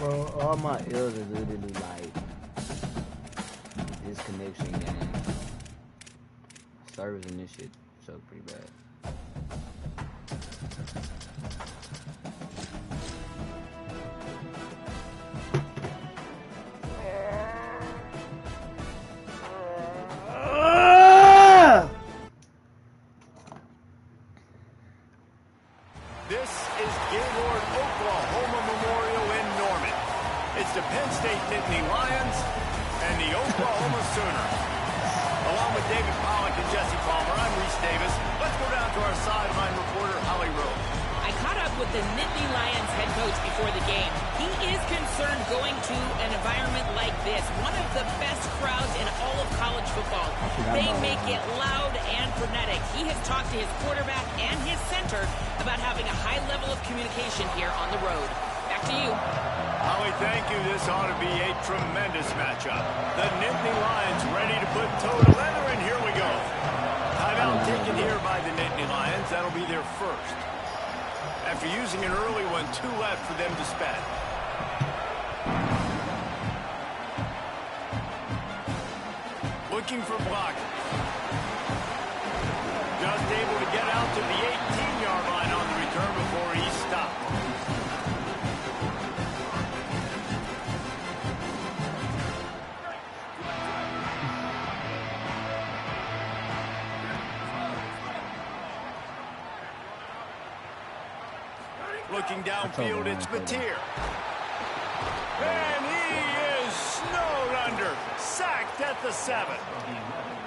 Bro, all my ills is literally like this connection game. Service and this shit suck pretty bad. This is Gaylord Oklahoma Memorial in Norman. It's the Penn State Nittany Lions and the Oklahoma Sooners. Along with David Pollack and Jesse Palmer, I'm Reese Davis. Let's go down to our sideline reporter, Holly Rowe. I caught up with the Nittany Lions head coach before the game. He is concerned going to an environment like this, one of the best crowds in all of college football. They make it loud and frenetic. He has talked to his quarterback and his center about having a high level of communication here on the road. Back to you. Holly, thank you. This ought to be a tremendous matchup. The Nittany Lions ready to put toe to leather, and here we go. Timeout taken here by the Nittany Lions. That'll be their first. After using an early one, 2 left for them to spend. Looking for blockers. Just able to get out to the 18-yard line on the return before he stopped. Looking downfield, it's Mateer. And he is snowed under. Sacked at the 7.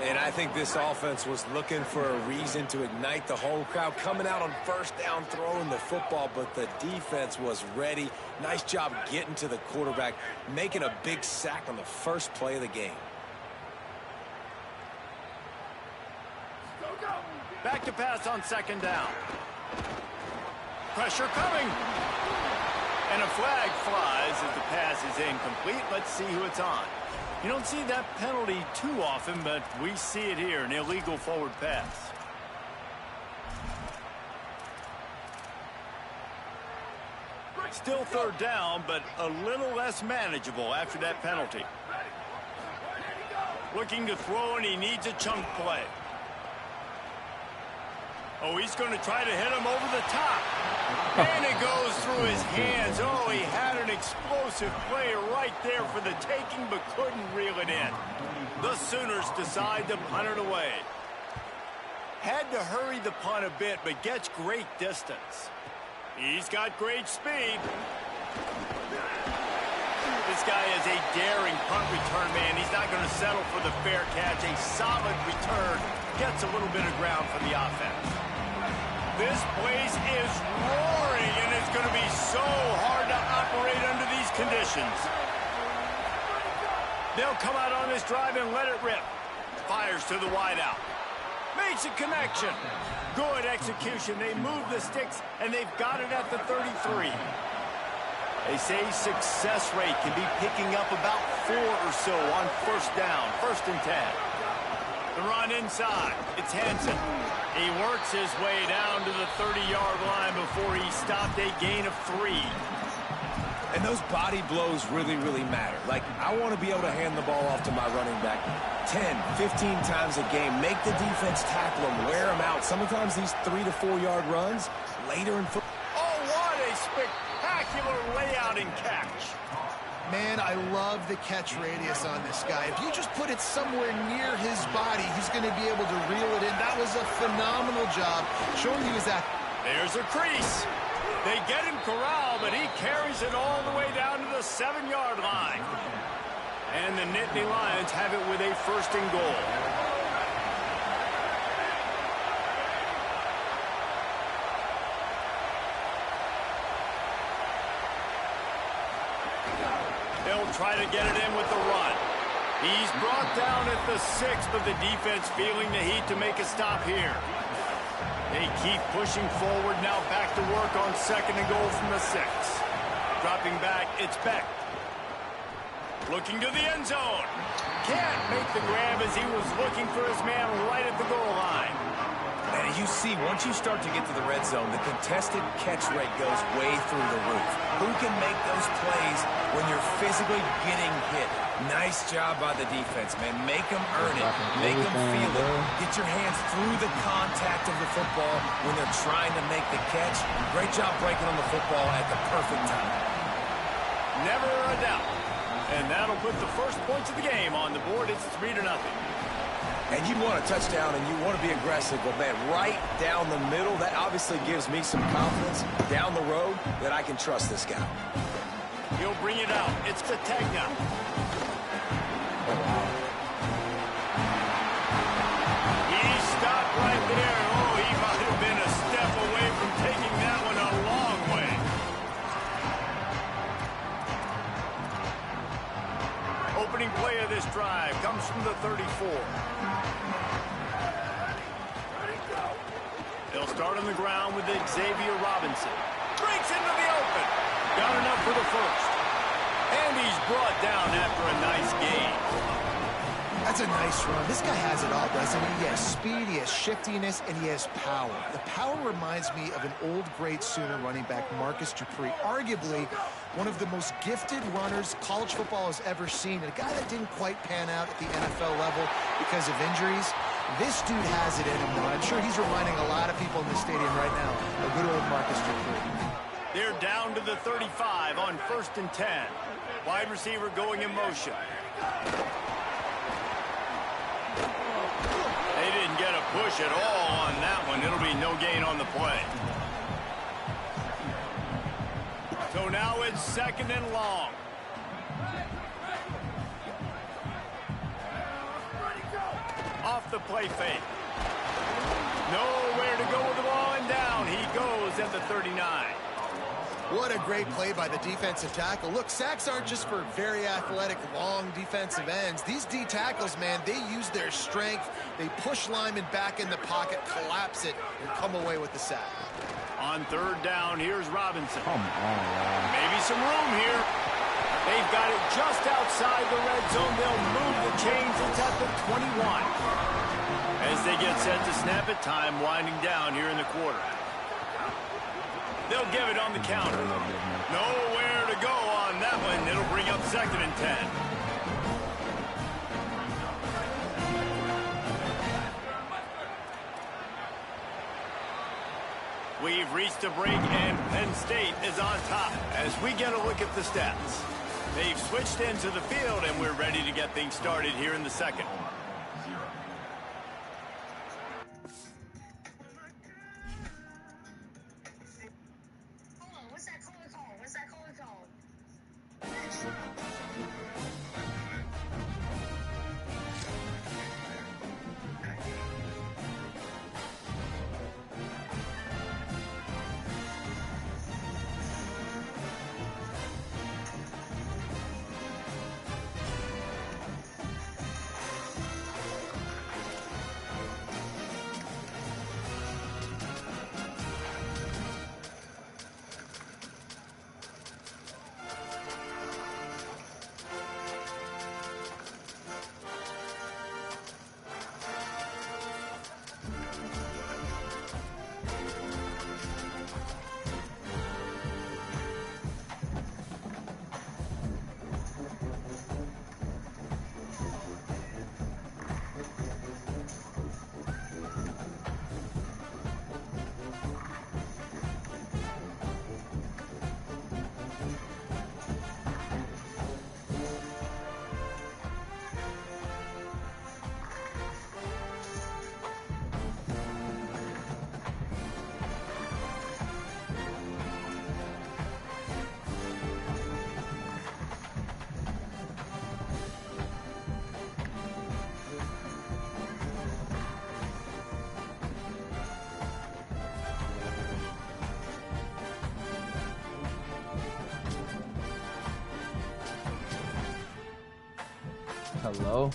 And I think this offense was looking for a reason to ignite the home crowd, coming out on first down, throwing the football, but the defense was ready. Nice job getting to the quarterback, making a big sack on the first play of the game. Back to pass on 2nd down. Pressure coming. And a flag flies as the pass is incomplete. Let's see who it's on. You don't see that penalty too often, but we see it here, an illegal forward pass. Still 3rd down, but a little less manageable after that penalty. Looking to throw, and he needs a chunk play. Oh, he's going to try to hit him over the top. And it goes through his hands. Oh, he had an explosive play right there for the taking, but couldn't reel it in. The Sooners decide to punt it away. Had to hurry the punt a bit, but gets great distance. He's got great speed. This guy is a daring punt return man. He's not going to settle for the fair catch. A solid return. Gets a little bit of ground for the offense. This place is roaring, and it's going to be so hard to operate under these conditions. They'll come out on this drive and let it rip. Fires to the wideout. Makes a connection. Good execution. They move the sticks, and they've got it at the 33. They say success rate can be picking up about 4 or so on 1st down, 1st and 10. The run inside. It's Henson. He works his way down to the 30-yard line before he stopped, a gain of 3. And those body blows really, really matter. Like, I want to be able to hand the ball off to my running back 10, 15 times a game. Make the defense tackle him, wear him out. Sometimes these 3 to 4 yard runs later in football. Oh, what a spectacular layout and catch. Man, I love the catch radius on this guy. If you just put it somewhere near his body, he's going to be able to reel it in. That was a phenomenal job showing you that. There's a crease. They get him corralled, but he carries it all the way down to the 7-yard line. And the Nittany Lions have it with a 1st and goal. They'll try to get it in with the run. He's brought down at the 6, but the defense feeling the heat to make a stop here. They keep pushing forward, now back to work on 2nd and goal from the 6. Dropping back, it's Beck. Looking to the end zone. Can't make the grab as he was looking for his man right at the goal line. And you see, once you start to get to the red zone, the contested catch rate goes way through the roof. Who can make those plays when you're physically getting hit? Nice job by the defense, man. Make them earn it. Make them feel it. Get your hands through the contact of the football when they're trying to make the catch. Great job breaking on the football at the perfect time. Never a doubt. And that'll put the first points of the game on the board. It's 3-0. And you want a touchdown and you want to be aggressive, but man, right down the middle, that obviously gives me some confidence down the road that I can trust this guy. He'll bring it out. It's the tag now. He stopped right there. Oh, he might have been a step away from taking that one a long way. Opening play of this drive comes from the 34. They'll start on the ground with Xavier Robinson. Breaks into the open. Got enough for the first. And he's brought down after a nice gain. That's a nice run. This guy has it all, doesn't he? He has speed, he has shiftiness, and he has power. The power reminds me of an old great Sooner running back, Marcus Dupree. Arguably one of the most gifted runners college football has ever seen. And a guy that didn't quite pan out at the NFL level because of injuries. This dude has it in him, though. I'm sure he's reminding a lot of people in the stadium right now of good old Marcus Dupree. They're down to the 35 on 1st and 10. Wide receiver going in motion. They didn't get a push at all on that one. It'll be no gain on the play. So now it's 2nd and long. Off the play fake. Nowhere to go with the ball, and down he goes at the 39. What a great play by the defensive tackle. Look, sacks aren't just for very athletic, long defensive ends. These D tackles, man, they use their strength. They push linemen back in the pocket, collapse it, and come away with the sack. On 3rd down, here's Robinson. Come on, man. Maybe some room here. They've got it just outside the red zone. They'll move the chains. It's at the 21. As they get set to snap it, time winding down here in the quarter. They'll give it on the counter. Nowhere to go on that one. It'll bring up 2nd and 10. We've reached a break, and Penn State is on top as we get a look at the stats. They've switched into the field, and we're ready to get things started here in the second. Hello?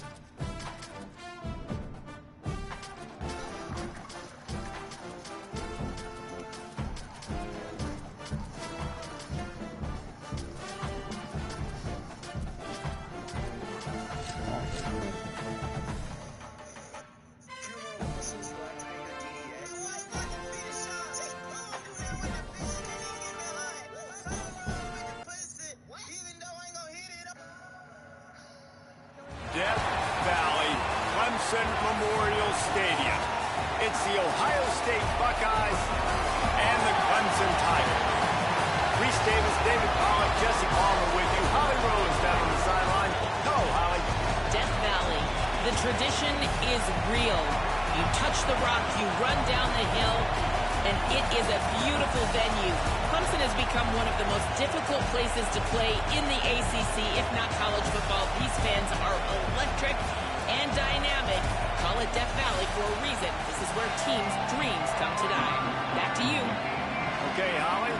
Death Valley Clemson Memorial Stadium. It's the Ohio State Buckeyes and the Clemson Tigers. Reese Davis, David Pollack, Jesse Palmer with you. Holly Rose down on the sideline. Hello, Holly. Death Valley. The tradition is real. You touch the rock, you run down the hill, and it is a beautiful venue. Clemson has become one of the most difficult places to play in the ACC, if not college football. These fans are electric and dynamic. Call it Death Valley for a reason. This is where teams' dreams come to die. Back to you. Okay, Holly.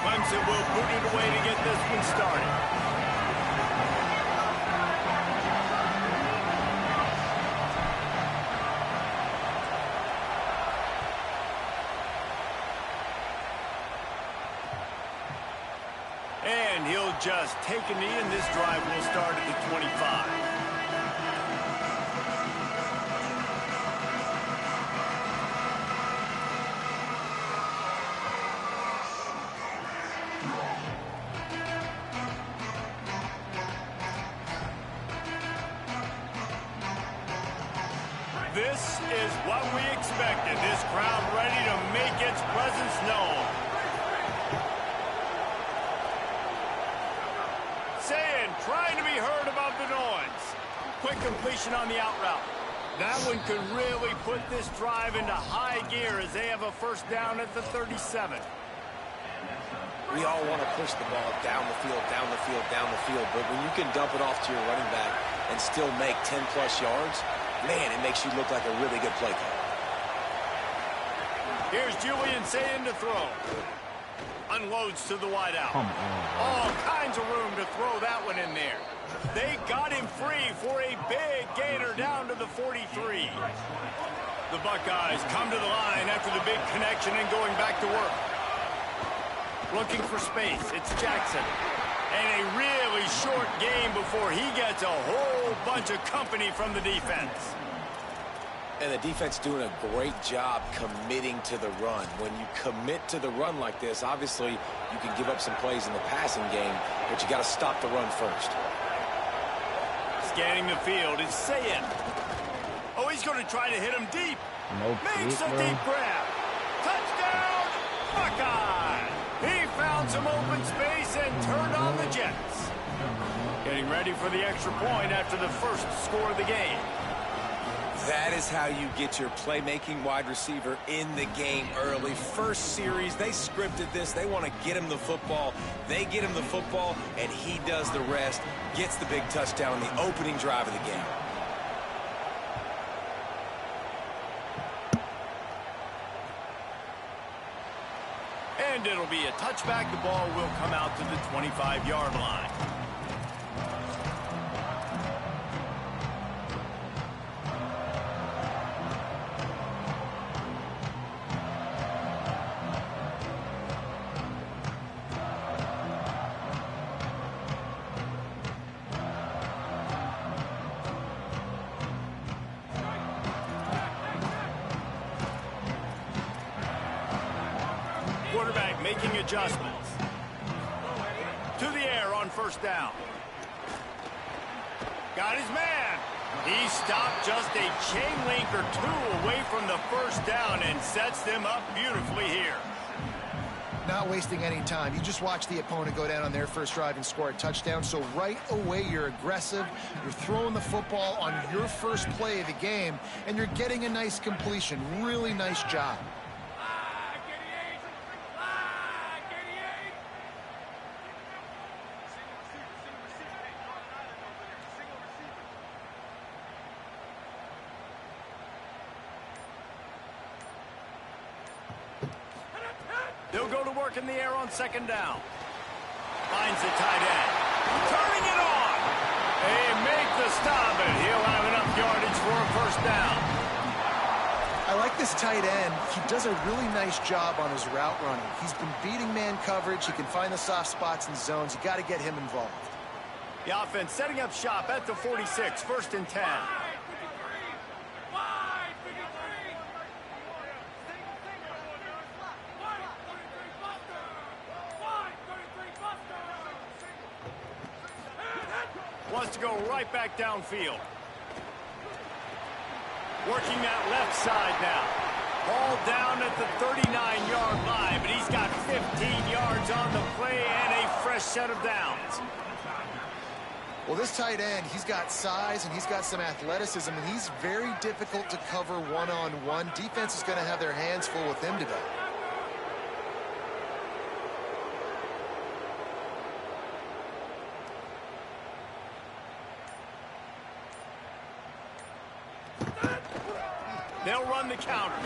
Clemson will put it away to get this one started. And he'll just take a knee, and this drive will start at the 25. This is what we expected. This crowd ready to make its presence known. Saying, trying to be heard above the noise. Quick completion on the out route. That one could really put this drive into high gear as they have a first down at the 37. We all want to push the ball down the field, down the field, down the field. But when you can dump it off to your running back and still make 10-plus yards, man, it makes you look like a really good play call. Here's Julian saying to throw. Unloads to the wideout. All kinds of room to throw that one in there. They got him free for a big gainer down to the 43. The Buckeyes come to the line after the big connection and going back to work. Looking for space. It's Jackson. And a really short game before he gets a whole bunch of company from the defense. And the defense doing a great job committing to the run. When you commit to the run like this, obviously you can give up some plays in the passing game, but you got to stop the run first. Scanning the field is Sayin. Oh, he's going to try to hit him deep. Nope. Makes a deep grab. Touchdown, Buckeye! He found some open space and turned on the Jets. Getting ready for the extra point after the first score of the game. That is how you get your playmaking wide receiver in the game early. First series, they scripted this. They want to get him the football. They get him the football, and he does the rest. Gets the big touchdown in the opening drive of the game. And it'll be a touchback. The ball will come out to the 25-yard line. Quarterback making adjustments. To the air on first down. Got his man. He stopped just a chain link or two away from the first down and sets them up beautifully here. Not wasting any time. You just watch the opponent go down on their first drive and score a touchdown. So right away, you're aggressive. You're throwing the football on your first play of the game, and you're getting a nice completion. Really nice job. They'll go to work in the air on second down. Finds the tight end. Turning it on. They make the stop, and he'll have enough yardage for a first down. I like this tight end. He does a really nice job on his route running. He's been beating man coverage. He can find the soft spots and zones. You got to get him involved. The offense setting up shop at the 46, 1st and 10. Wants to go right back downfield. Working that left side now. Ball down at the 39-yard line, but he's got 15 yards on the play and a fresh set of downs. Well, this tight end, he's got size and he's got some athleticism, and he's very difficult to cover one-on-one. Defense is going to have their hands full with him today. They'll run the counter.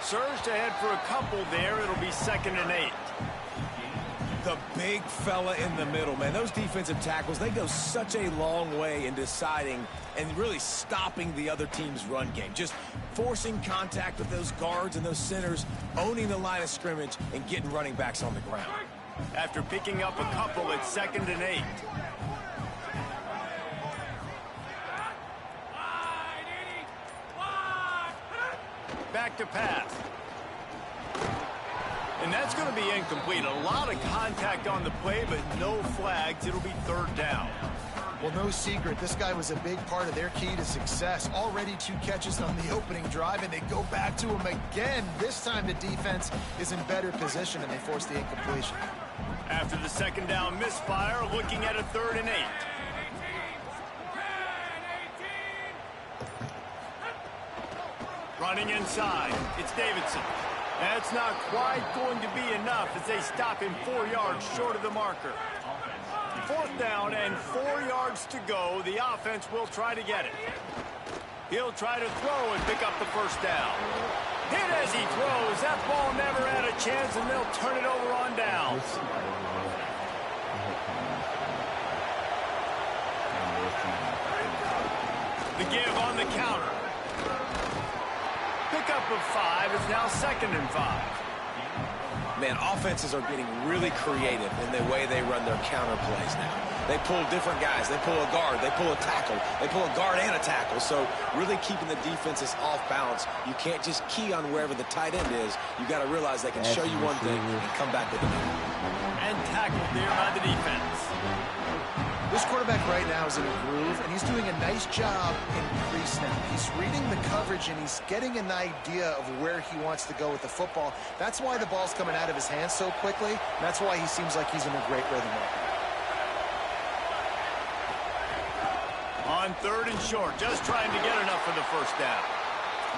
Surged ahead for a couple there. It'll be 2nd and 8. The big fella in the middle, man. Those defensive tackles, they go such a long way in deciding and really stopping the other team's run game. Just forcing contact with those guards and those centers, owning the line of scrimmage, and getting running backs on the ground. After picking up a couple, it's 2nd and 8. Back to pass. And that's going to be incomplete. A lot of contact on the play, but no flags. It'll be 3rd down. Well, no secret, this guy was a big part of their key to success. Already 2 catches on the opening drive, and they go back to him again. This time the defense is in better position, and they force the incompletion. After the 2nd down misfire, looking at a 3rd and 8. Running inside, it's Davidson. That's not quite going to be enough as they stop him 4 yards short of the marker. 4th down and 4 yards to go. The offense will try to get it. He'll try to throw and pick up the 1st down. Hit as he throws. That ball never had a chance, and they'll turn it over on down. The give on the counter. Pickup of 5 is now 2nd and 5. Man, offenses are getting really creative in the way they run their counter plays now. They pull different guys. They pull a guard. They pull a tackle. They pull a guard and a tackle. So really keeping the defenses off balance. You can't just key on wherever the tight end is. You got to realize they can show you one thing and come back with another. And tackled there by the defense. This quarterback right now is in a groove, and he's doing a nice job in pre-snap. He's reading the coverage, and he's getting an idea of where he wants to go with the football. That's why the ball's coming out of his hands so quickly, and that's why he seems like he's in a great rhythm right now. On 3rd and short, just trying to get enough for the 1st down.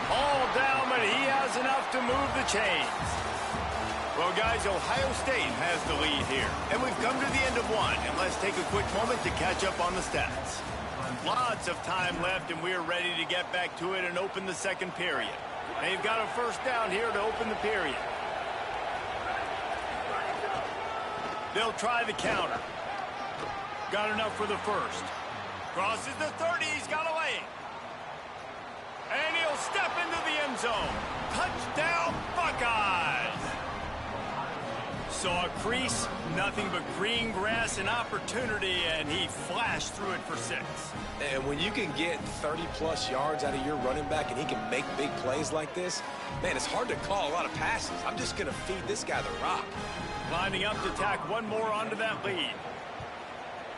All down, but he has enough to move the chains. Well, guys, Ohio State has the lead here. And we've come to the end of one. And let's take a quick moment to catch up on the stats. Lots of time left, and we're ready to get back to it and open the 2nd period. They've got a 1st down here to open the period. They'll try the counter. Got enough for the 1st. Crosses the 30. He's got a lane. And he'll step into the end zone. Touchdown, Buckeyes! Saw a crease, nothing but green grass and opportunity, and he flashed through it for 6. And when you can get 30-plus yards out of your running back and he can make big plays like this, man, it's hard to call a lot of passes. I'm just going to feed this guy the rock. Lining up to tack one more onto that lead.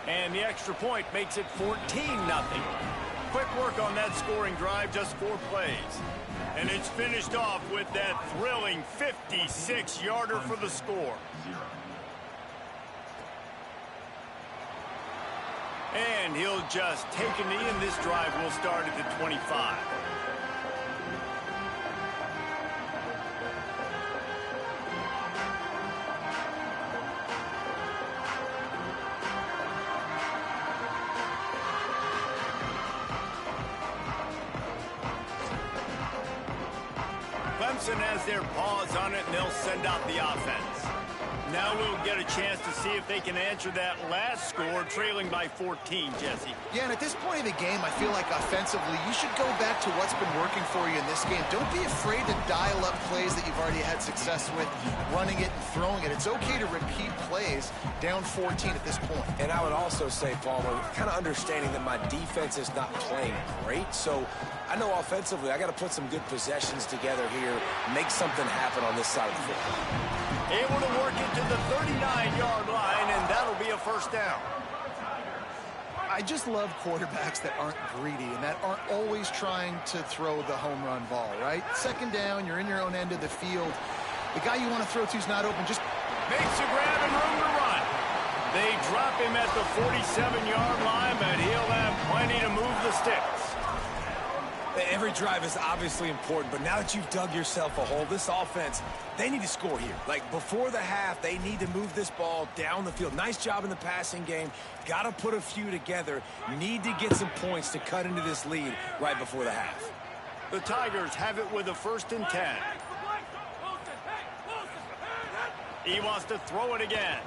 And the extra point makes it 14-0. Quick work on that scoring drive, just 4 plays. And it's finished off with that thrilling 56-yarder for the score. And he'll just take a knee, and this drive will start at the 25. Clemson has their paws on it, and they'll send out the offense. Now we'll get a chance to see if they can answer that last score, trailing by 14, Jesse. Yeah, and at this point of the game, I feel like offensively, you should go back to what's been working for you in this game. Don't be afraid to dial up plays that you've already had success with, running it and throwing it. It's okay to repeat plays down 14 at this point. And I would also say, Palmer, kind of understanding that my defense is not playing great, so I know offensively I got to put some good possessions together here, make something happen on this side of the football. Able to work it to the 39-yard line, and that'll be a first down. I just love quarterbacks that aren't greedy and that aren't always trying to throw the home run ball, right? Second down, you're in your own end of the field. The guy you want to throw to is not open. Just makes a grab and room to run. They drop him at the 47-yard line, but he'll have plenty to move the sticks. Every drive is obviously important, but now that you've dug yourself a hole, this offense, they need to score here. Like, before the half, they need to move this ball down the field. Nice job in the passing game. Got to put a few together. Need to get some points to cut into this lead right before the half. The Tigers have it with a 1st and 10. He wants to throw it again.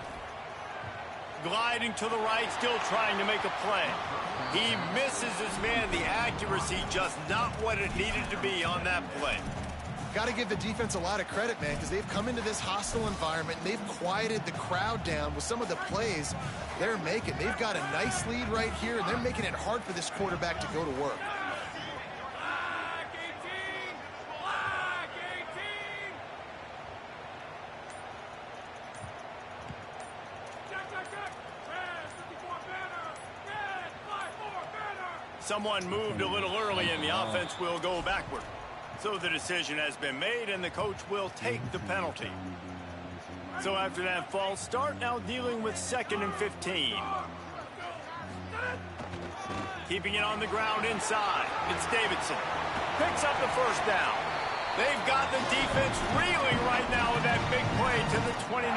Gliding to the right, still trying to make a play. He misses his man. The accuracy just not what it needed to be on that play. got to give the defense a lot of credit, man, because they've come into this hostile environment and they've quieted the crowd down with some of the plays they're making. They've got a nice lead right here, and they're making it hard for this quarterback to go to work. Someone moved a little early, and the offense will go backward. So the decision has been made, and the coach will take the penalty. So after that false start, now dealing with 2nd and 15. Keeping it on the ground inside. It's Davidson. Picks up the first down. They've got the defense reeling right now with that big play to the 29.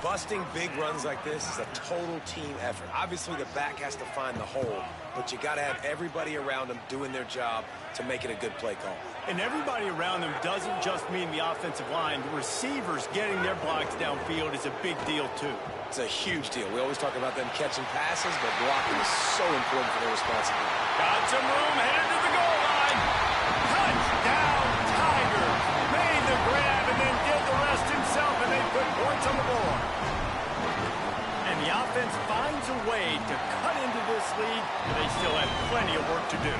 Busting big runs like this is a total team effort. Obviously, the back has to find the hole, but you got to have everybody around them doing their job to make it a good play call. And everybody around them doesn't just mean the offensive line. The receivers getting their blocks downfield is a big deal, too. It's a huge deal. We always talk about them catching passes, but blocking is so important for their responsibility. Got some room, headed to the goal line. Touchdown, Tigers. Made the grab and then did the rest himself, and they put points on the board. And the offense finds a way to cut into this lead, but they still have plenty of work to do.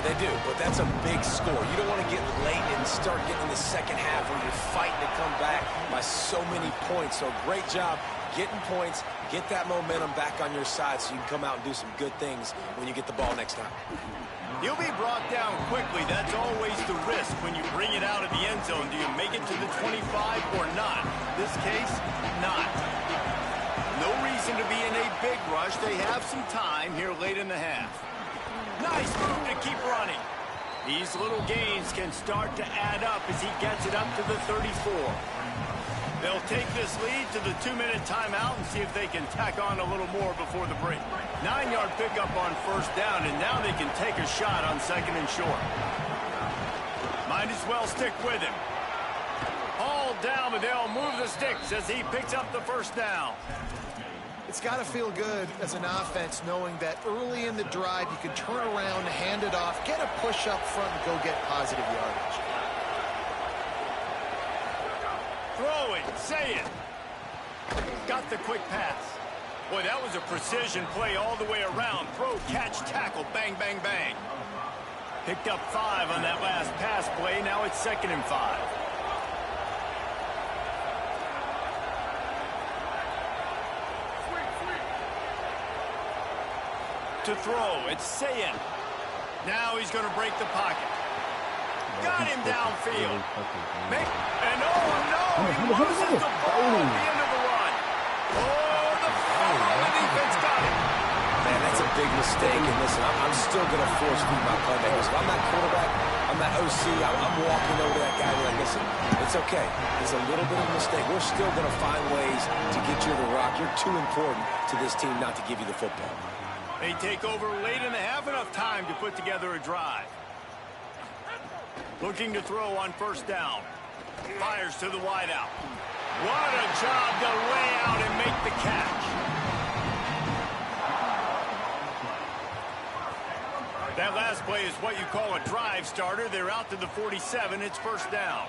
They do, but that's a big score. You don't want to get late and start getting in the second half where you're fighting to come back by so many points. So great job getting points, get that momentum back on your side so you can come out and do some good things when you get the ball next time. He'll be brought down quickly. That's always the risk when you bring it out of the end zone. Do you make it to the 25 or not? This case, not. No reason to be in a big rush. They have some time here late in the half. Nice move to keep running. These little gains can start to add up as he gets it up to the 34. They'll take this lead to the 2-minute timeout and see if they can tack on a little more before the break. 9-yard pickup on first down, and now they can take a shot on 2nd and short. Might as well stick with him. All down, but they'll move the sticks as he picks up the first down. It's got to feel good as an offense knowing that early in the drive you can turn around, hand it off, get a push up front, and go get positive yardage. Throwing, say it. Got the quick pass. Boy, that was a precision play all the way around. Throw, catch, tackle, bang, bang, bang. Picked up 5 on that last pass play. Now it's 2nd and 5. To throw, it's Sayin. Now he's going to break the pocket. Got him downfield. And oh no, he loses the ball at the end of the run. Oh, the fumble, the defense got it. Man, that's a big mistake. And listen, I'm still going to force feed my playmakers. If I'm that quarterback, I'm that OC, I'm walking over to that guy and like, listen, it's okay. It's a little bit of a mistake. We're still going to find ways to get you the rock. You're too important to this team not to give you the football. They take over late in the half, enough time to put together a drive. Looking to throw on first down. Fires to the wideout. What a job to lay out and make the catch. That last play is what you call a drive starter. They're out to the 47. It's first down.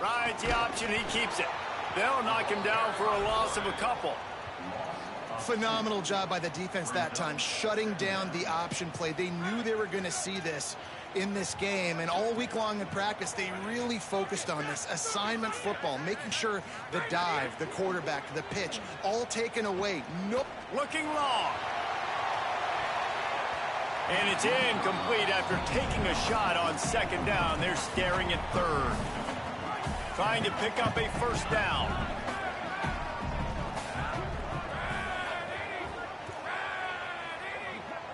Rides the option. He keeps it. They'll knock him down for a loss of a couple. Phenomenal job by the defense that time, shutting down the option play. They knew they were going to see this in this game, and all week long in practice, they really focused on this assignment football, making sure the dive, the quarterback, the pitch, all taken away. Nope. Looking long. And it's incomplete after taking a shot on second down. They're staring at third. Trying to pick up a first down.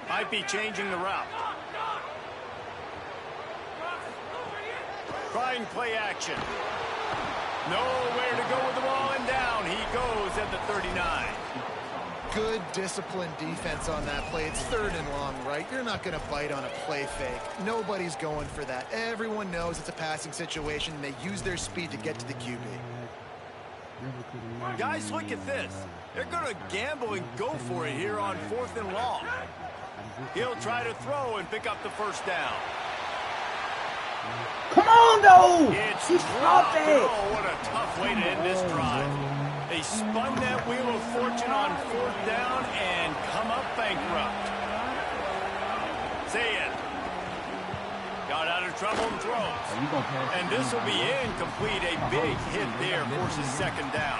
Might be changing the route. Trying play action. Nowhere to go with the ball, and down he goes at the 39. Good disciplined defense on that play. It's third and long, right? You're not going to bite on a play fake. Nobody's going for that. Everyone knows it's a passing situation, and they use their speed to get to the QB. Guys, look at this. They're going to gamble and go for it here on 4th and long. He'll try to throw and pick up the first down. Come on, though! It's He stopped it! Oh, what a tough way to end this drive. They spun that wheel of fortune on 4th down and come up bankrupt. Say it. Got out of trouble and throws. And this will be incomplete. A big hit there forces second down.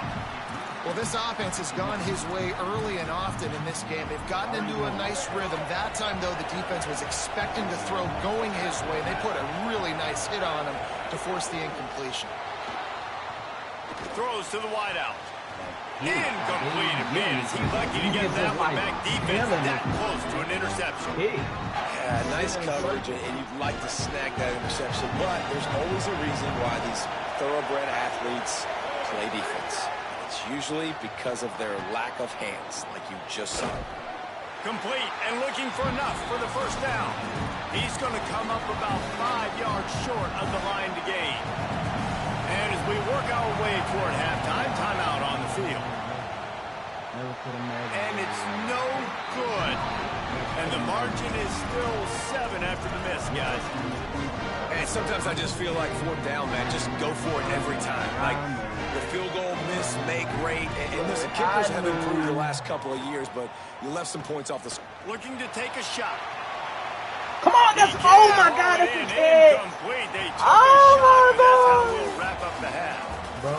Well, this offense has gone his way early and often in this game. They've gotten into a nice rhythm. That time, though, the defense was expecting to throw going his way. They put a really nice hit on him to force the incompletion. Throws to the wideout. Incomplete. Man, is he lucky to get that one back. Defense that close to an interception. Yeah, nice coverage, and you'd like to snag that interception, but there's always a reason why these thoroughbred athletes play defense. It's usually because of their lack of hands, like you just saw. Complete and looking for enough for the first down. He's going to come up about 5 yards short of the line to gain. And as we work our way toward halftime, timeout on the field. And it's no good. And the margin is still 7 after the miss, guys. And sometimes I just feel like 4th down, man. Just go for it every time. Like the field goal miss, make rate. And listen, kickers have improved the last couple of years, but you left some points off the score. Looking to take a shot. Come on, that's, oh my God, that's a catch. Incomplete. They took a shot, and that's how we'll wrap up the half. Bro.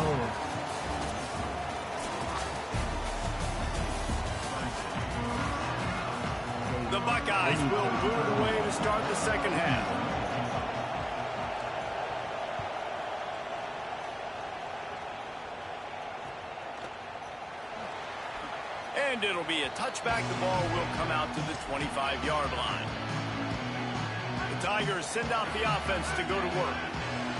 The Buckeyes will boot away to start the second half. And it'll be a touchback. The ball will come out to the 25-yard line. The Tigers send out the offense to go to work.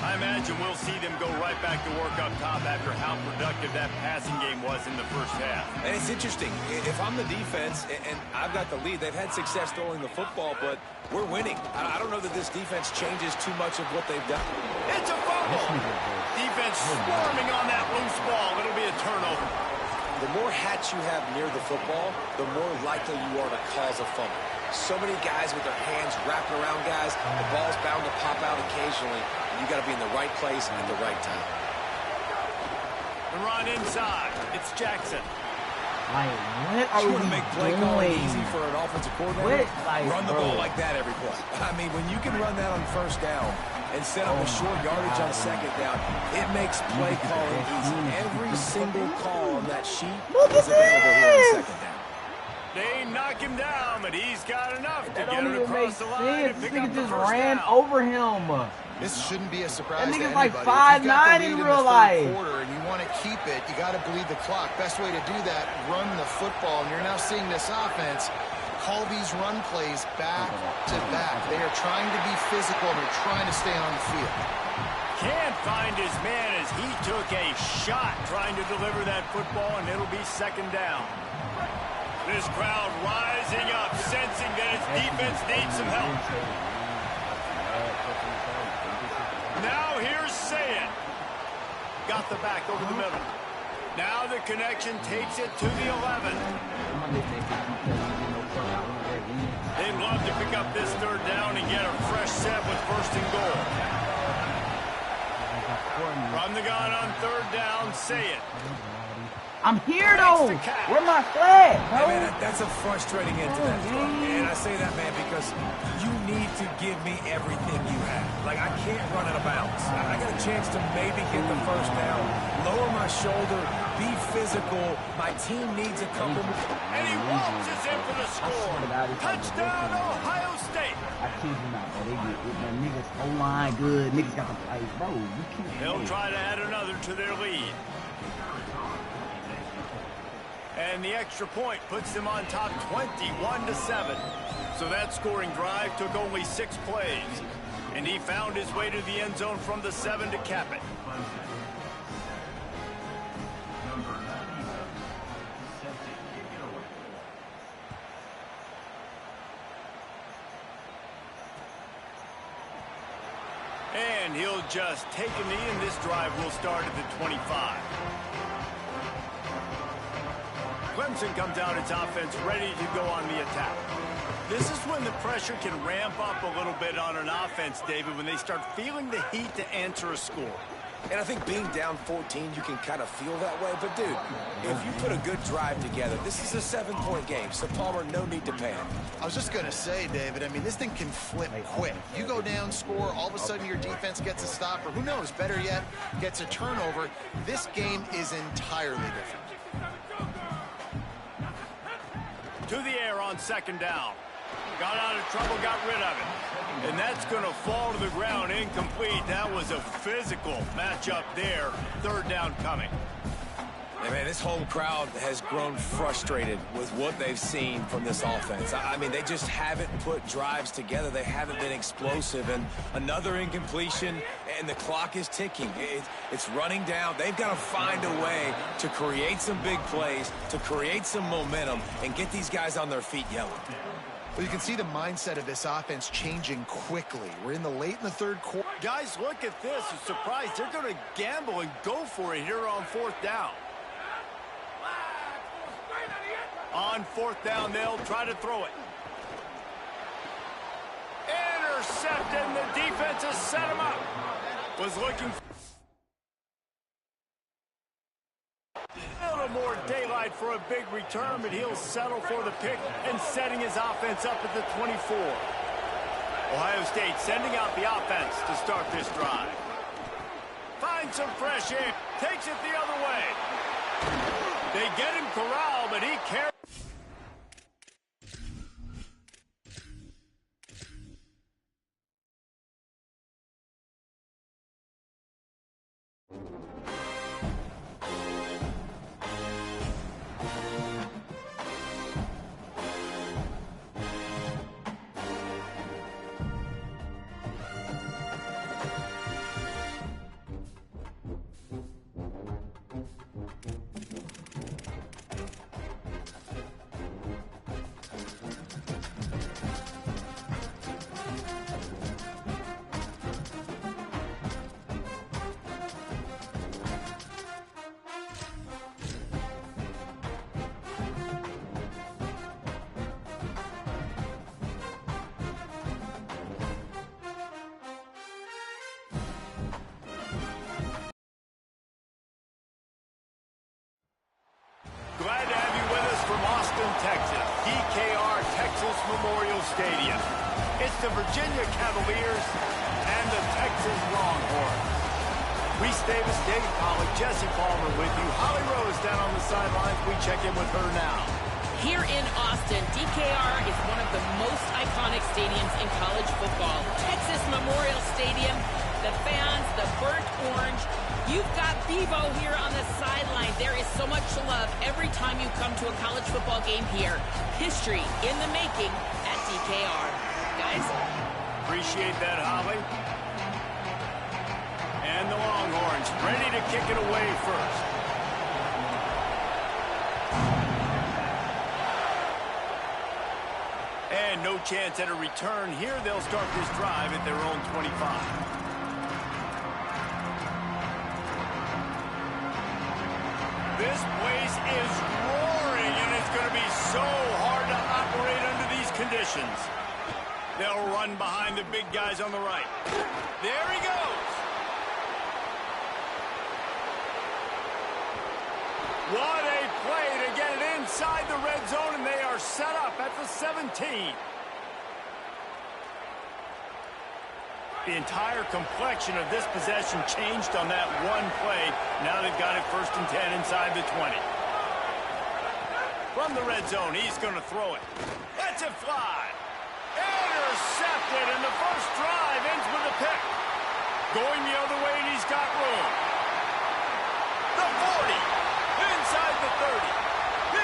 I imagine we'll see them go right back to work up top after how productive that passing game was in the first half. And it's interesting. If I'm the defense and I've got the lead, they've had success throwing the football, but we're winning. I don't know that this defense changes too much of what they've done. It's a fumble. Defense swarming on that loose ball. It'll be a turnover. The more hats you have near the football, the more likely you are to cause a fumble. So many guys with their hands wrapped around guys, the ball's bound to pop out occasionally. You got to be in the right place at the right time. The run inside. It's Jackson. Like, what are you we want to make play calling easy for an offensive coordinator? Like, run the ball like that every play. I mean, when you can run that on first down and set up a short yardage on second down, it makes play calling easy. Every single call on that sheet is available here on second down. They knock him down, but he's got enough to that get don't him even make across the line and sense. This pick up nigga the just first ran down. over him. This shouldn't be a surprise That to nigga's anybody. like 5'9" in If you've got the lead real the life. third quarter and you want to keep it, you got to bleed the clock. Best way to do that, run the football. And you're now seeing this offense call these run plays back to back. They are trying to be physical. They're trying to stay on the field. Can't find his man as he took a shot trying to deliver that football, and it'll be second down. This crowd rising up, sensing that its defense needs some help. Now here's Ncaa. got the back over the middle. Now the connection takes it to the 11. They'd love to pick up this third down and get a fresh set with first and goal. From the gun on third down, say it. I'm here, though. Where my flag, bro? Hey, man, that's a frustrating end to that throw. And I say that, man, because you need to give me everything you have. Like, I can't run out of bounds. I got a chance to maybe get the first down, lower my shoulder, be physical. My team needs a couple more. And he waltzes in for the score. Touchdown, Ohio State. I kid you not, bro. They get my niggas O-line good. Niggas got the plays, bro. You can't. They'll try to add another to their lead. And the extra point puts them on top 21-7. So that scoring drive took only 6 plays. And he found his way to the end zone from the 7 to cap it. And he'll just take a knee, and this drive will start at the 25. Clemson comes out its offense ready to go on the attack. This is when the pressure can ramp up a little bit on an offense, David, when they start feeling the heat to answer a score. And I think being down 14, you can kind of feel that way. But, dude, if you put a good drive together, this is a 7-point game. So, Palmer, no need to panic. I was just going to say, David, I mean, this thing can flip quick. You go down, score, all of a sudden your defense gets a stop, or who knows, better yet, gets a turnover. This game is entirely different. To the air on second down. Got out of trouble, got rid of it. And that's going to fall to the ground incomplete. That was a physical matchup there. Third down coming. Hey, man, this whole crowd has grown frustrated with what they've seen from this offense. I mean, they just haven't put drives together. They haven't been explosive. And another incompletion, and the clock is ticking. It's running down. They've got to find a way to create some big plays, to create some momentum, and get these guys on their feet yelling. Well, you can see the mindset of this offense changing quickly. We're late in the third quarter. Guys, look at this. I'm surprised they're going to gamble and go for it here on fourth down. On fourth down, they'll try to throw it. Intercepted, and the defense has set him up. Was looking for a little more daylight for a big return, but he'll settle for the pick and setting his offense up at the 24. Ohio State sending out the offense to start this drive. Finds some fresh air. Takes it the other way. They get him corralled, but he carries. Glad to have you with us from Austin, Texas. DKR Texas Memorial Stadium. It's the Virginia Cavaliers and the Texas Longhorns. Reese Davis, Dave Pollock, Jesse Palmer with you. Holly Rose down on the sidelines. We check in with her now. Here in Austin, DKR is one of the most iconic stadiums in college football. Texas Memorial Stadium, the fans, the burnt orange. You've got Bevo here on the sideline. There is so much love every time you come to a college football game here. History in the making at DKR. Guys? Appreciate that, Holly. And the Longhorns ready to kick it away first. And no chance at a return here. They'll start this drive at their own 25. This place is roaring, and it's going to be so hard to operate under these conditions. They'll run behind the big guys on the right. There he goes. What a play to get it inside the red zone, and they are set up at the 17. The entire complexion of this possession changed on that one play. Now they've got it 1st and 10 inside the 20. From the red zone, he's going to throw it. Lets it fly. Intercepted, and the first drive ends with a pick. Going the other way, and he's got room. The 40. Inside the 30.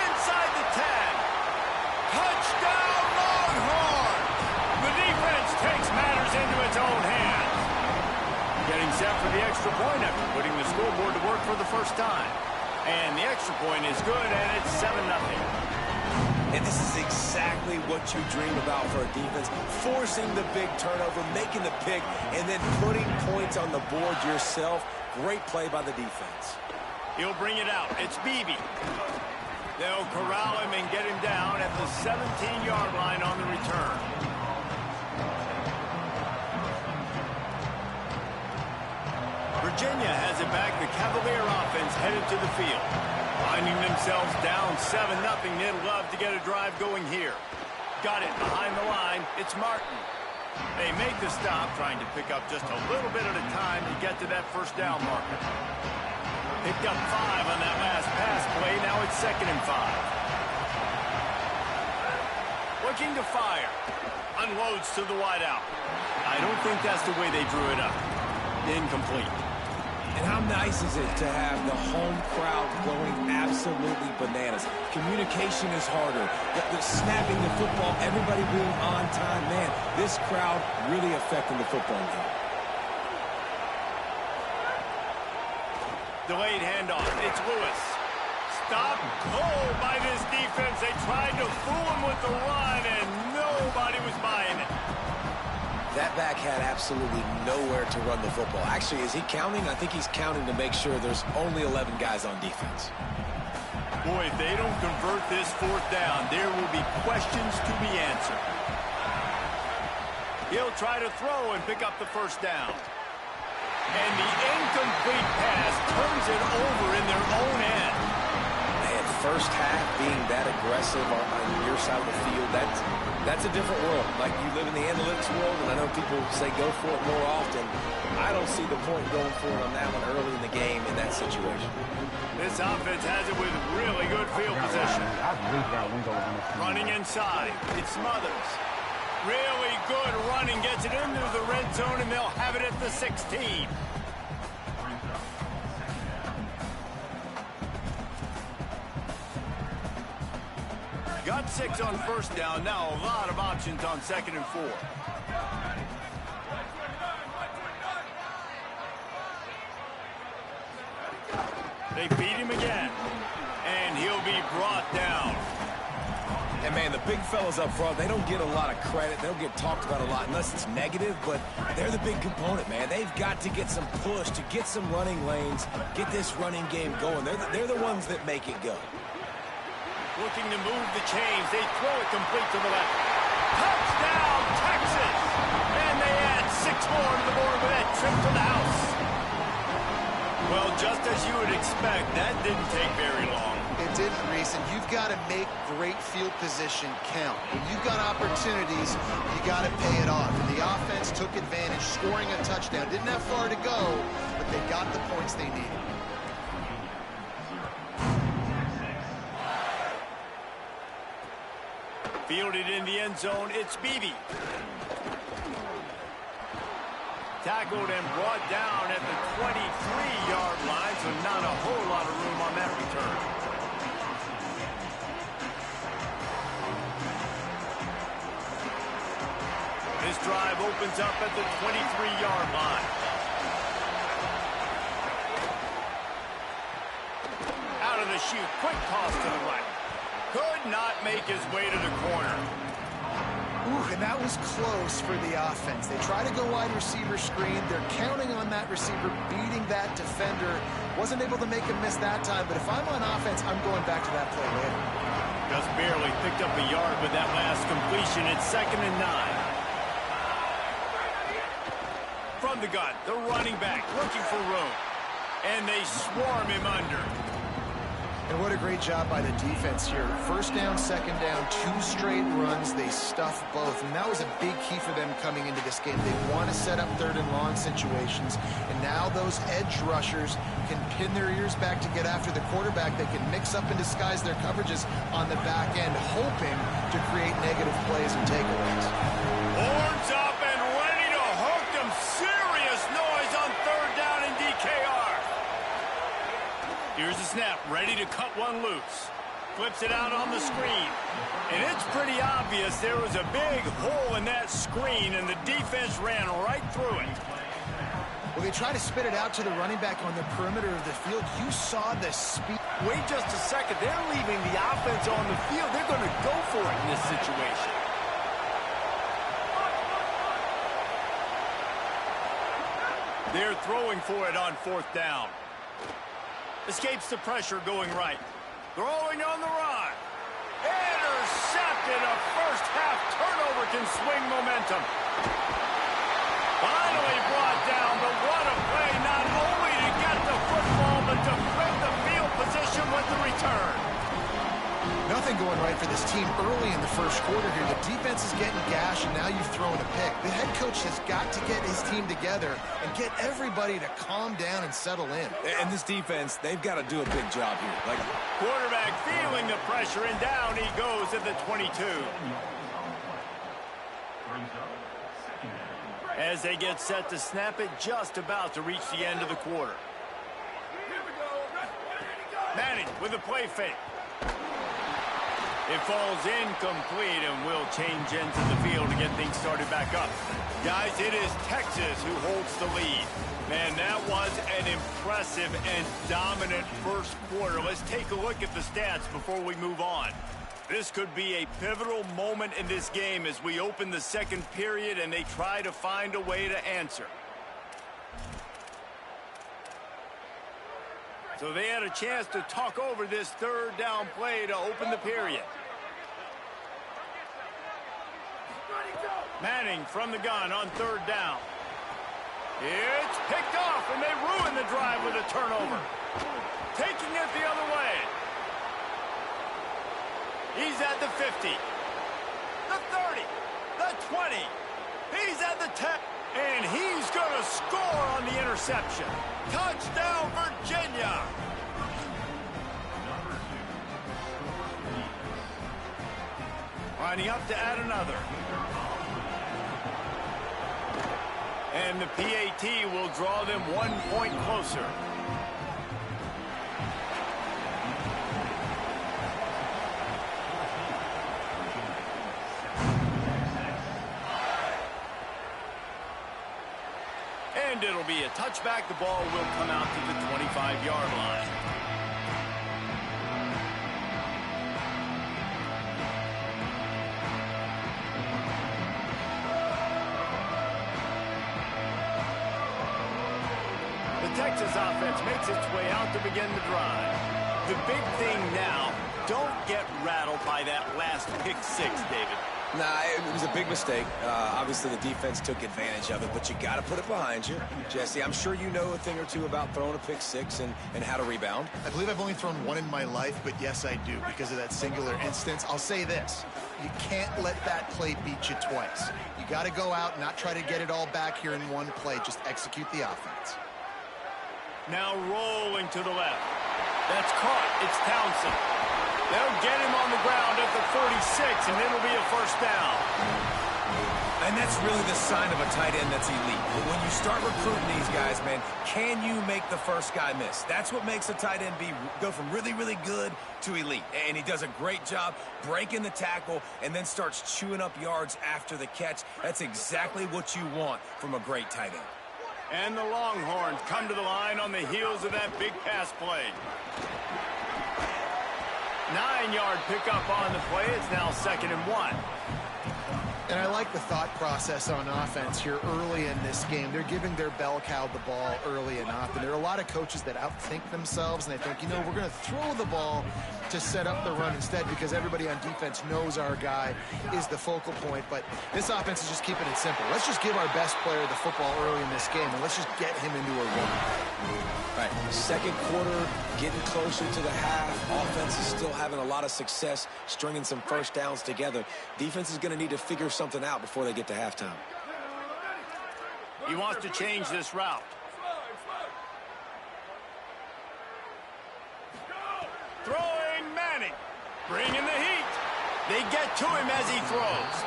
Inside the 10. Touchdown, Longhorn! The defense takes matters into its own hands. Getting set for the extra point after putting the scoreboard to work for the first time. And the extra point is good, and it's 7-0. And this is exactly what you dream about for a defense. Forcing the big turnover, making the pick, and then putting points on the board yourself. Great play by the defense. He'll bring it out. It's Beebe. They'll corral him and get him down at the 17-yard line on the return. Virginia has it back. The Cavalier offense headed to the field. Finding themselves down 7-0. They'd love to get a drive going here. Got it behind the line. It's Martin. They make the stop, trying to pick up just a little bit at a time to get to that first down marker. Picked up 5 on that last pass play. Now it's 2nd and 5. Looking to fire. Unloads to the wideout. I don't think that's the way they drew it up. Incomplete. And how nice is it to have the home crowd going absolutely bananas? Communication is harder. The snapping the football, everybody being on time. Man, this crowd really affecting the football game. Delayed handoff. It's Lewis. Stopped cold by this defense. They tried to fool him with the run, and nobody was buying it. That back had absolutely nowhere to run the football. Actually, is he counting? I think he's counting to make sure there's only 11 guys on defense. Boy, if they don't convert this 4th down, there will be questions to be answered. He'll try to throw and pick up the first down. And the incomplete pass turns it over in their own end. Man, first half being that aggressive on your side of the field, that's a different world. Like, you live in the analytics world, and I know people say go for it more often. I don't see the point going for it on that one early in the game in that situation. This offense has it with really good field position. Running inside. It Smothers. Really good running. Gets it into the red zone, and they'll have it at the 16. Got 6 on first down. Now a lot of options on 2nd and 4. They beat him again. And he'll be brought down. And, man, the big fellas up front, they don't get a lot of credit. They don't get talked about a lot unless it's negative, but they're the big component, man. They've got to get some push, to get some running lanes, get this running game going. They're the ones that make it go. Looking to move the chains. They throw it complete to the left. Touchdown, Texas! And they add 6 more to the board with that trip to the house. Well, just as you would expect, that didn't take very long. It didn't, Reese, and you've got to make great field position count. When you've got opportunities, you got to pay it off. And the offense took advantage, scoring a touchdown. Didn't have far to go, but they got the points they needed. Fielded in the end zone, it's Beebe. Tackled and brought down at the 23-yard line, so not a whole lot of room on that return. This drive opens up at the 23-yard line. Out of the chute, quick toss to the right. Could not make his way to the corner. Ooh, and that was close for the offense. They try to go wide receiver screen. They're counting on that receiver beating that defender. Wasn't able to make him miss that time, but if I'm on offense, I'm going back to that play later. Just barely picked up a yard with that last completion. It's 2nd and 9. From the gun, the running back looking for room. And they swarm him under. And what a great job by the defense here. 1st down, 2nd down, 2 straight runs. They stuff both. And that was a big key for them coming into this game. They want to set up 3rd and long situations. And now those edge rushers can pin their ears back to get after the quarterback. They can mix up and disguise their coverages on the back end, hoping to create negative plays and takeaways. Horns up and ready to hook them. Serious noise on 3rd down in DKR. Here's the snap, ready to cut one loose. Flips it out on the screen. And it's pretty obvious there was a big hole in that screen, and the defense ran right through it. Well, they try to spit it out to the running back on the perimeter of the field. You saw the speed. Wait just a second. They're leaving the offense on the field. They're going to go for it in this situation. They're throwing for it on 4th down. Escapes the pressure going right. Throwing on the run. Intercepted. A first-half turnover can swing momentum. Finally brought down, but what a play, not only to get the football, but to flip the field position with the return. Nothing going right for this team early in the 1st quarter here. The defense is getting gashed, and now you've thrown a pick. The head coach has got to get his team together and get everybody to calm down and settle in. And this defense, they've got to do a big job here. Like, quarterback feeling the pressure, and down he goes at the 22. As they get set to snap it, just about to reach the end of the quarter. Manning with a play fake. It falls incomplete, and will change into the field to get things started back up. Guys, it is Texas who holds the lead. Man, that was an impressive and dominant 1st quarter. Let's take a look at the stats before we move on. This could be a pivotal moment in this game as we open the 2nd period and they try to find a way to answer. So they had a chance to talk over this 3rd down play to open the period. Manning from the gun on 3rd down. It's picked off, and they ruin the drive with a turnover. Taking it the other way. He's at the 50, the 30, the 20. He's at the 10, and he's going to score on the interception. Touchdown, Virginia. Lining up to add another. And the PAT will draw them 1 point closer. And it'll be a touchback. The ball will come out to the 25-yard line. The Texas offense makes its way out to begin the drive. The big thing now, don't get rattled by that last pick 6, David. Nah, it was a big mistake. Obviously, the defense took advantage of it, but you got to put it behind you. Jesse, I'm sure you know a thing or two about throwing a pick 6 and how to rebound. I believe I've only thrown one in my life, but yes, I do, because of that singular instance. I'll say this. You can't let that play beat you twice. You got to go out and not try to get it all back here in one play. Just execute the offense. Now rolling to the left. That's caught. It's Townsend. They'll get him on the ground at the 46, and it'll be a 1st down. And that's really the sign of a tight end that's elite. But when you start recruiting these guys, man, can you make the first guy miss? That's what makes a tight end go from really, really good to elite. And he does a great job breaking the tackle and then starts chewing up yards after the catch. That's exactly what you want from a great tight end. And the Longhorns come to the line on the heels of that big pass play. 9-yard pickup on the play. It's now 2nd and 1. And I like the thought process on offense here early in this game. They're giving their bell cow the ball early and often. There are a lot of coaches that outthink themselves, and they think, you know, we're going to throw the ball to set up the run instead because everybody on defense knows our guy is the focal point. But this offense is just keeping it simple. Let's just give our best player the football early in this game, and let's just get him into a run. Right, second quarter, getting closer to the half. Offense is still having a lot of success stringing some first downs together. Defense is going to need to figure something out before they get to halftime. He wants to change this route. Throwing Manning. Bringing the heat. They get to him as he throws.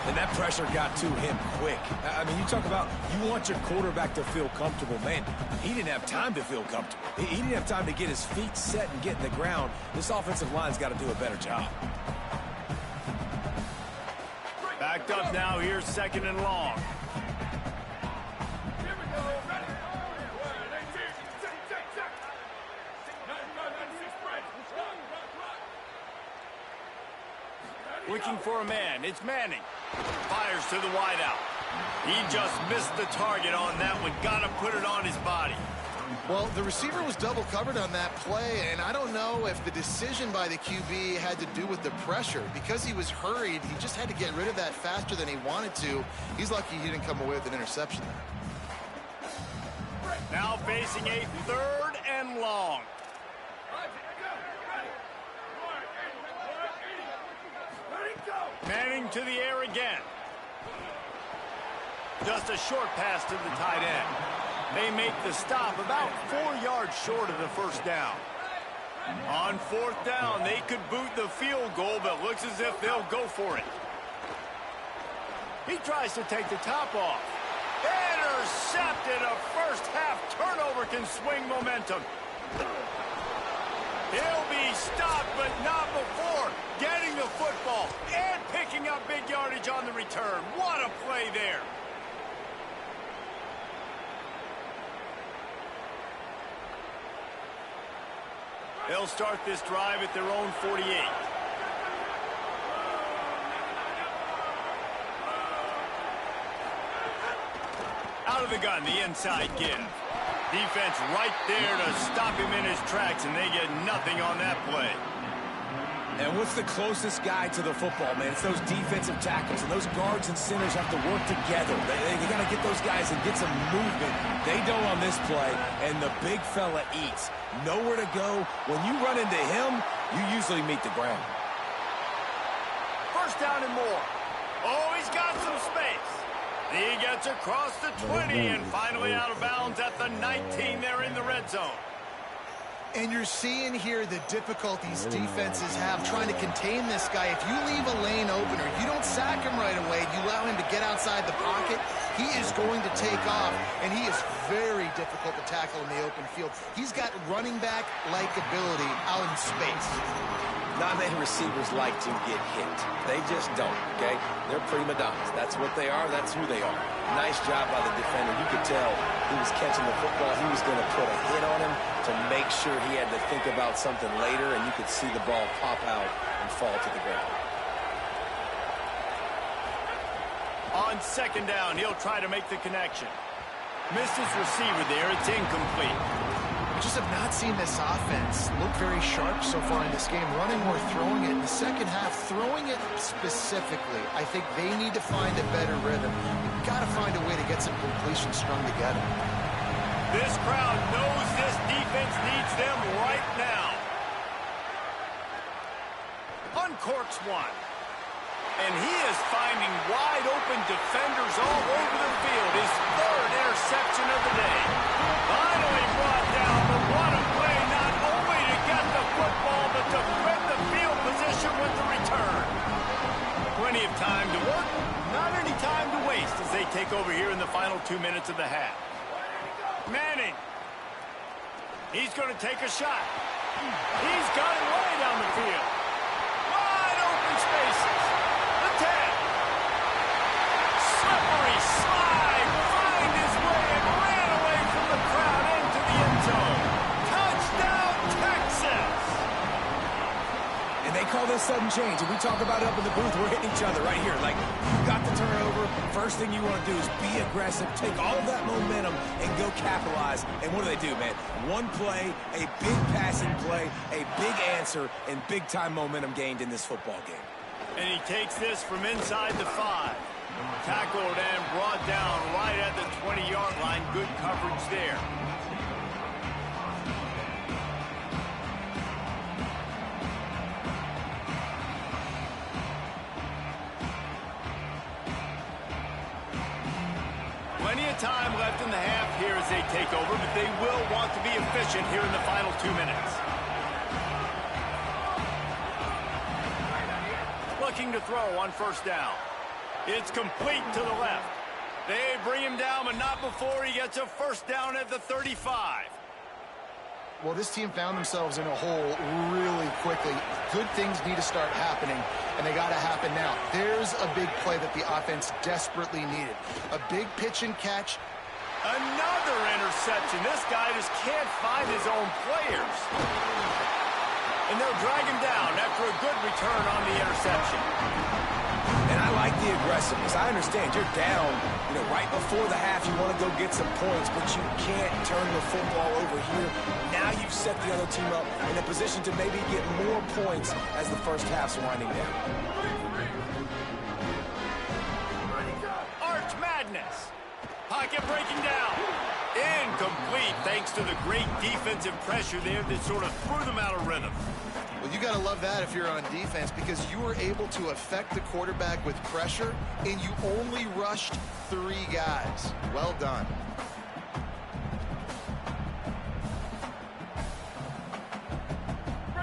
And that pressure got to him quick. I mean, you talk about you want your quarterback to feel comfortable. Man, he didn't have time to feel comfortable. He didn't have time to get his feet set and get in the ground. This offensive line's got to do a better job. Backed up now. Here's second and long. Looking for a man. It's Manning. Fires to the wideout. He just missed the target on that one. Got to put it on his body. Well, the receiver was double covered on that play, and I don't know if the decision by the QB had to do with the pressure. Because he was hurried, he just had to get rid of that faster than he wanted to. He's lucky he didn't come away with an interception there. Now facing a third and long. Manning to the air again. Just a short pass to the tight end. They make the stop about 4 yards short of the first down. On fourth down, they could boot the field goal, but looks as if they'll go for it. He tries to take the top off. Intercepted. A first half turnover can swing momentum. He'll be stopped, but not before getting the football and picking up big yardage on the return. What a play there. They'll start this drive at their own 48. Out of the gun, the inside give. Defense right there to stop him in his tracks, and they get nothing on that play. And what's the closest guy to the football, man? It's those defensive tackles, and those guards and centers have to work together. They got to get those guys and get some movement. They don't on this play, and the big fella eats. Nowhere to go. When you run into him, you usually meet the ground. First down and more. Oh, he's got some space. He gets across the 20 and finally out of bounds at the 19 there in the red zone. And you're seeing here the difficulties defenses have trying to contain this guy. If you leave a lane open or you don't sack him right away, you allow him to get outside the pocket, he is going to take off, and he is very difficult to tackle in the open field. He's got running back-like ability out in space. Not many receivers like to get hit. They just don't, okay? They're prima donnas. That's what they are. That's who they are. Nice job by the defender. You could tell he was catching the football. He was going to put a hit on him to make sure he had to think about something later, and you could see the ball pop out and fall to the ground. On second down, he'll try to make the connection. Missed his receiver there. It's incomplete. We just have not seen this offense look very sharp so far in this game, running or throwing it. In the second half, throwing it specifically, I think they need to find a better rhythm. We've got to find a way to get some completions strung together. This crowd knows this defense needs them right now. Uncorks one. And he is finding wide-open defenders all over the field. His third interception of the day. Finally brought down, but what a play, not only to get the football, but to win the field position with the return. Plenty of time to work, not any time to waste as they take over here in the final 2 minutes of the half. Manning. He's going to take a shot. He's got it way down the field. Wide open spaces. The 10. Slippery slide. Find his way and ran away from the crowd into the end zone. Touchdown, Texas. And And they call this sudden change. And we talk about it up in the booth. We're hitting each other right here. Like, you got the turnover. First thing you want to do is be aggressive, take all of that momentum, and go capitalize. And what do, man? One play, a big passing play, a big answer, and big-time momentum gained in this football game. And he takes this from inside the 5. Tackled and brought down right at the 20-yard line. Good coverage there. Plenty of time left in the half here as they take over, but they will want to be efficient here in the final 2 minutes. Looking to throw on first down. It's complete to the left. They bring him down, but not before he gets a first down at the 35. Well, this team found themselves in a hole really quickly. Good things need to start happening, and they got to happen now. There's a big play that the offense desperately needed. A big pitch and catch. Another interception. This guy just can't find his own players. And they'll drag him down after a good return on the interception. And I like the aggressiveness. I understand you're down, right before the half. You want to go get some points, but you can't turn the football over here. Now you've set the other team up in a position to maybe get more points as the first half's winding down. Arch Madness. Pocket breaking down. Incomplete thanks to the great defensive pressure there that sort of threw them out of rhythm. Well, you got to love that if you're on defense, because you were able to affect the quarterback with pressure, and you only rushed 3 guys. Well done.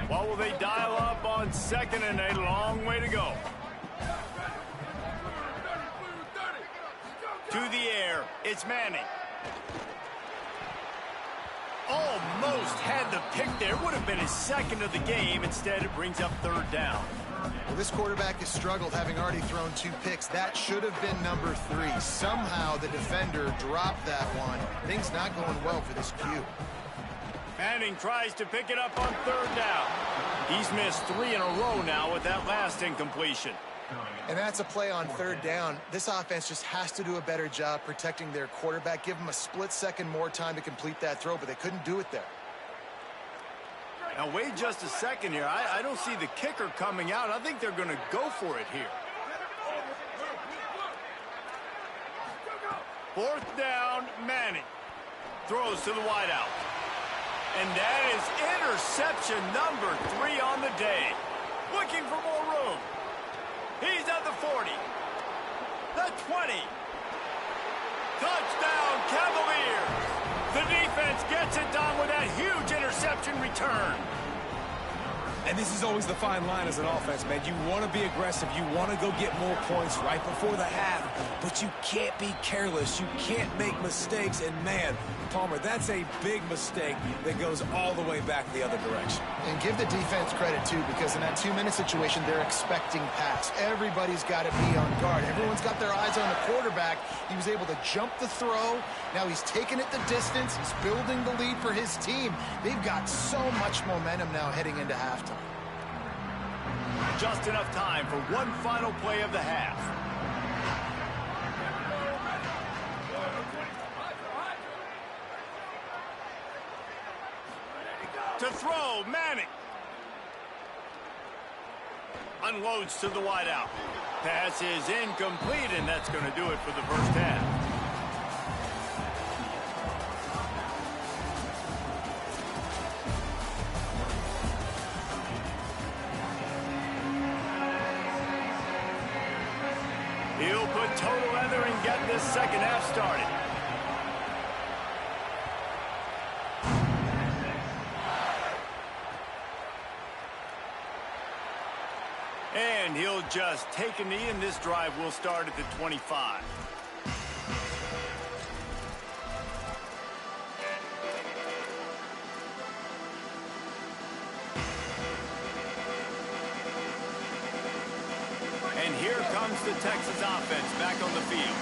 What will they dial up on second and a long way to go? To the air, it's Manning. Almost had the pick there. Would have been his second of the game. Instead, it brings up third down. Well, this quarterback has struggled, having already thrown 2 picks. That should have been number 3. Somehow the defender dropped that one. Things not going well for this Q. Manning tries to pick it up on third down. He's missed 3 in a row now with that last incompletion. And that's a play on third down. This offense just has to do a better job protecting their quarterback. Give them a split second more time to complete that throw, but they couldn't do it there. Now, wait just a second here. I don't see the kicker coming out. I think they're going to go for it here. Fourth down, Manning. Throws to the wideout. And that is interception number 3 on the day. Looking for more room. He's at the 40. The 20. Touchdown, Cavaliers. The defense gets it done with that huge interception return. And this is always the fine line as an offense, man. You want to be aggressive. You want to go get more points right before the half. But you can't be careless. You can't make mistakes. And, man, Palmer, that's a big mistake that goes all the way back the other direction. And give the defense credit, too, because in that 2-minute situation, they're expecting pass. Everybody's got to be on guard. Everyone's got their eyes on the quarterback. He was able to jump the throw. Now he's taking it the distance. He's building the lead for his team. They've got so much momentum now heading into halftime. Just enough time for one final play of the half. To throw, Manning. Unloads to the wideout. Pass is incomplete, and that's going to do it for the first half. He'll put total leather and get this second half started. And he'll just take a knee, and this drive will start at the 25. And here comes the Texas offense back on the field.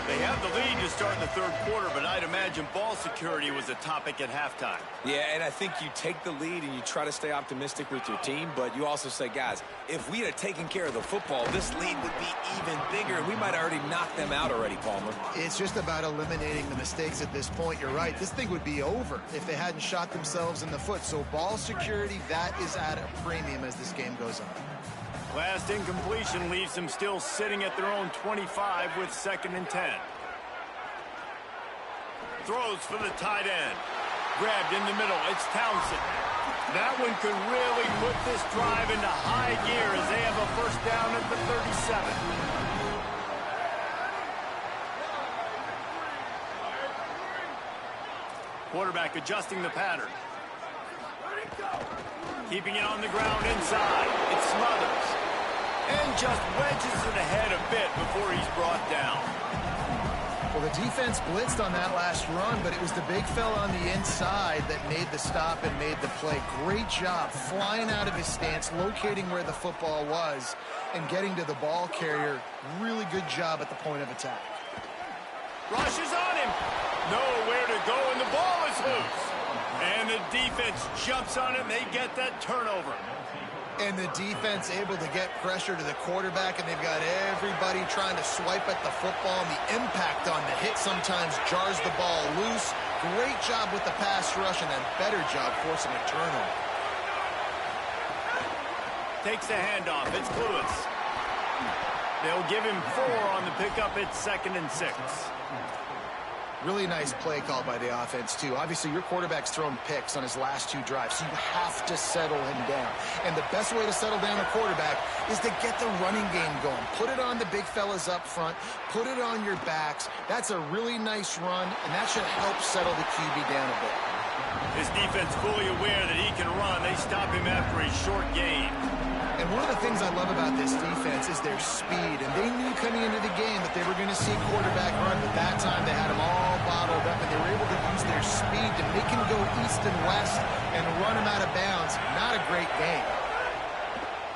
They have the lead to start in the third quarter, but I'd imagine ball security was a topic at halftime. Yeah, and I think you take the lead and you try to stay optimistic with your team, but you also say, guys, if we had taken care of the football, this lead would be even bigger, and we might have already knocked them out already, Palmer. It's just about eliminating the mistakes at this point. You're right. This thing would be over if they hadn't shot themselves in the foot. So ball security, that is at a premium as this game goes on. Last incompletion leaves them still sitting at their own 25 with 2nd and 10. Throws for the tight end. Grabbed in the middle. It's Townsend. That one could really put this drive into high gear as they have a first down at the 37. Quarterback adjusting the pattern. Keeping it on the ground inside. It smothers. And just wedges it ahead a bit before he's brought down. Well, the defense blitzed on that last run, but it was the big fella on the inside that made the stop and made the play. Great job flying out of his stance, locating where the football was, and getting to the ball carrier. Really good job at the point of attack. Rushes on him. Nowhere to go, and the ball is loose. And the defense jumps on it, and they get that turnover. And the defense able to get pressure to the quarterback, and they've got everybody trying to swipe at the football, and the impact on the hit sometimes jars the ball loose. Great job with the pass rush, and a better job forcing a turnover. Takes the handoff. It's Lewis. They'll give him 4 on the pickup. It's 2nd and 6. Really nice play call by the offense, too. Obviously, your quarterback's thrown picks on his last 2 drives, so you have to settle him down. And the best way to settle down a quarterback is to get the running game going. Put it on the big fellas up front. Put it on your backs. That's a really nice run, and that should help settle the QB down a bit. His defense fully aware that he can run. They stop him after a short gain. And one of the things I love about this defense is their speed. And they knew coming into the game that they were going to see quarterback run, but that time they had them all bottled up, and they were able to use their speed to make him go east and west and run him out of bounds. Not a great game.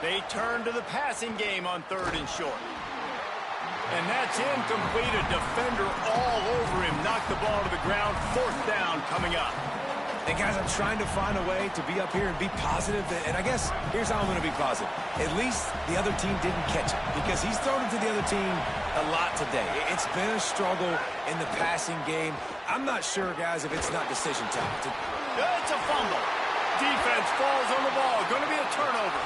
They turn to the passing game on 3rd and short. And that's incomplete. A defender all over him. Knocked the ball to the ground. 4th down coming up. And guys, I'm trying to find a way to be up here and be positive. And I guess here's how I'm going to be positive. At least the other team didn't catch it, because he's thrown it to the other team a lot today. It's been a struggle in the passing game. I'm not sure, guys, if it's not decision time. It's a fumble. Defense falls on the ball. Going to be a turnover.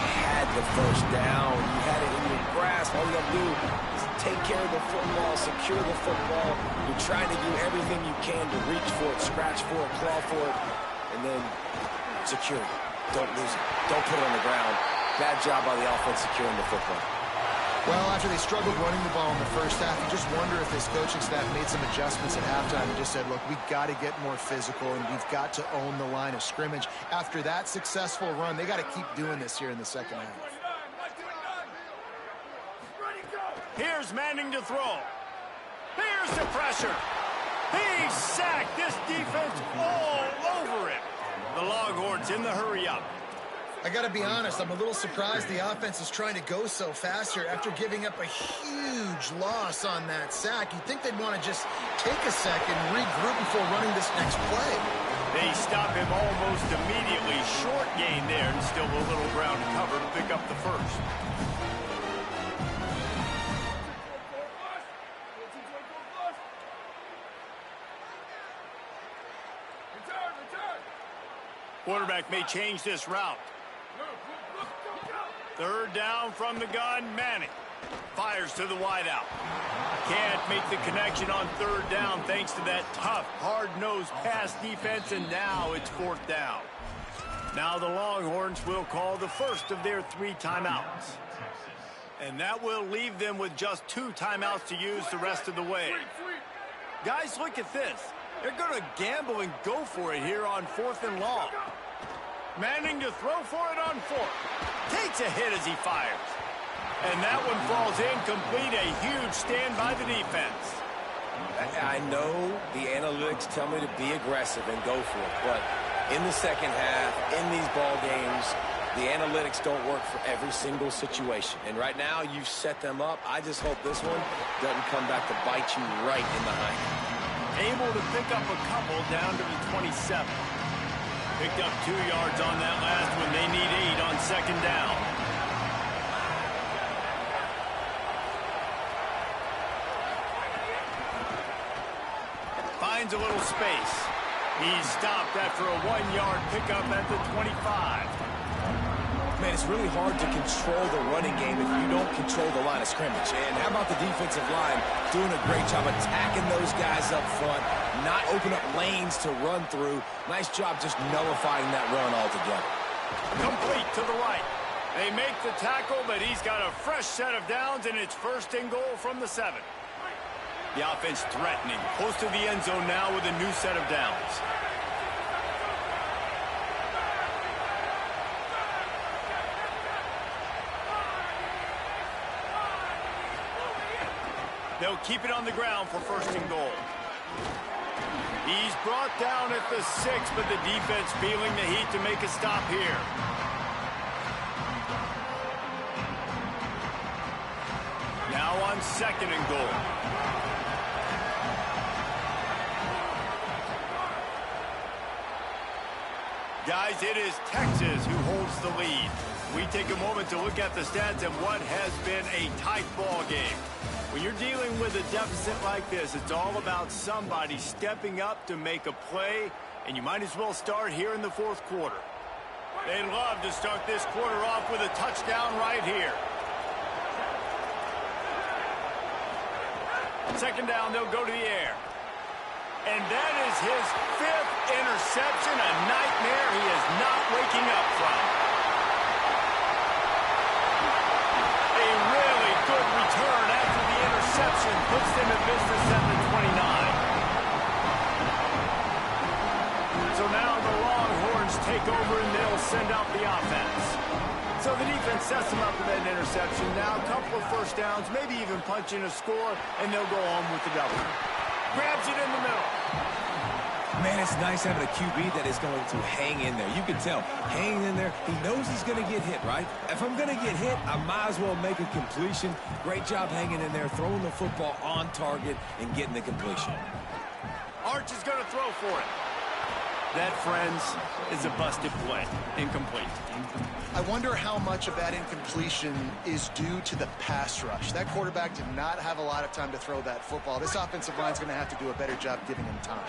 You had the first down. You had it in your grasp. All you have to do is take care of the football, secure the football. You're trying to do everything you can to reach for it, scratch for it, claw for it, and then secure it. Don't lose it. Don't put it on the ground. Bad job by the offense securing the football. Well, after they struggled running the ball in the first half, you just wonder if this coaching staff made some adjustments at halftime and just said, look, we've got to get more physical, and we've got to own the line of scrimmage. After that successful run, they got to keep doing this here in the second half. Here's Manning to throw. Here's the pressure. He's sacked. This defense all over him. The Longhorns in the hurry-up. I got to be honest, I'm a little surprised the offense is trying to go so fast here after giving up a huge loss on that sack. You'd think they'd want to just take a second, regroup before running this next play. They stop him almost immediately. Short gain there, and still a little ground to cover to pick up the first. Quarterback may change this route. 3rd down from the gun. Manning fires to the wideout. Can't make the connection on 3rd down thanks to that tough, hard-nosed pass defense, and now it's 4th down. Now the Longhorns will call the first of their 3 timeouts. And that will leave them with just 2 timeouts to use the rest of the way. Guys, look at this. They're going to gamble and go for it here on 4th and long. Manning to throw for it on 4th. Takes a hit as he fires. And that one falls incomplete. A huge stand by the defense. I know the analytics tell me to be aggressive and go for it, but in the second half, in these ball games, The analytics don't work for every single situation. And right now, you've set them up. I just hope this one doesn't come back to bite you right in the hind. Able to pick up a couple down to the 27. Picked up 2 yards on that last one. They need 8 on second down. Finds a little space. He's stopped after a 1-yard pickup at the 25. Man, it's really hard to control the running game if you don't control the line of scrimmage. And how about the defensive line doing a great job attacking those guys up front, not open up lanes to run through. Nice job just nullifying that run altogether. Complete to the right. They make the tackle, but he's got a fresh set of downs, and it's 1st and goal from the 7. The offense threatening, close to the end zone now with a new set of downs. They'll keep it on the ground for 1st and goal. He's brought down at the 6, but the defense feeling the heat to make a stop here. Now on 2nd and goal. Guys, it is Texas who holds the lead. We take a moment to look at the stats and what has been a tight ball game. When you're dealing with a deficit like this, it's all about somebody stepping up to make a play, and you might as well start here in the 4th quarter. They'd love to start this quarter off with a touchdown right here. 2nd down, they'll go to the air. And that is his 5th interception, a nightmare he is not waking up from. A really good return after the interception puts them in business at the 29. So now the Longhorns take over and they'll send out the offense. So the defense sets them up with that interception. Now a couple of 1st downs, maybe even punch in a score, and they'll go home with the W. Grabs it in the middle. Man, it's nice having a QB that is going to hang in there. You can tell, hanging in there, he knows he's going to get hit, right? If I'm going to get hit, I might as well make a completion. Great job hanging in there, throwing the football on target and getting the completion. Arch is going to throw for it. That, friends, is a busted play. Incomplete. I wonder how much of that incompletion is due to the pass rush. That quarterback did not have a lot of time to throw that football. This offensive line is going to have to do a better job giving him time.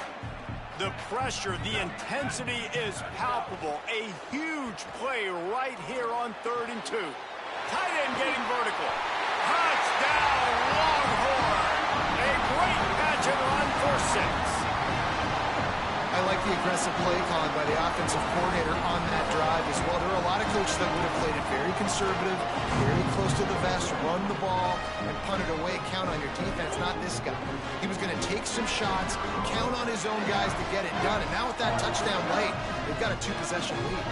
The pressure, the intensity is palpable. A huge play right here on 3rd and 2. Tight end getting vertical. Touchdown, Longhorn. A great catch and run for 6. I like the aggressive play calling by the offensive coordinator on that drive as well. There are a lot of coaches that would have played it very conservative, very close to the vest, run the ball, and punt it away. Count on your defense, not this guy. He was going to take some shots, count on his own guys to get it done. And now with that touchdown late, they've got a 2-possession lead.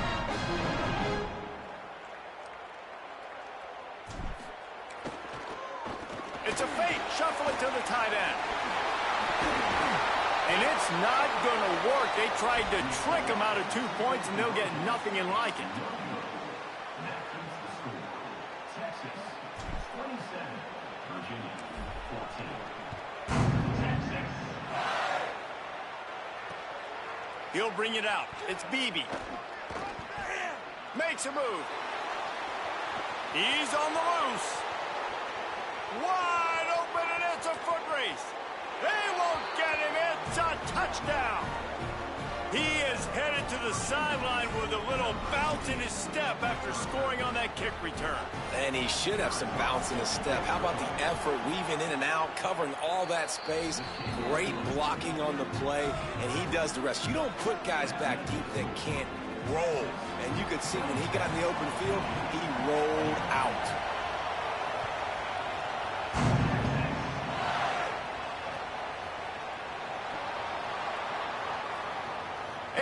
It's a fake. Shuffle it to the tight end. And it's not going to work. They tried to trick him out of 2 points, and they'll get nothing in like it. He'll bring it out. It's Beebe. Makes a move. He's on the loose. Wide open, and it's a foot race. They won't get him. It's a touchdown. He is headed to the sideline with a little bounce in his step after scoring on that kick return. And he should have some bounce in his step. How about the effort, weaving in and out, covering all that space, great blocking on the play, and he does the rest. You don't put guys back deep that can't roll. And you could see when he got in the open field, he rolled out.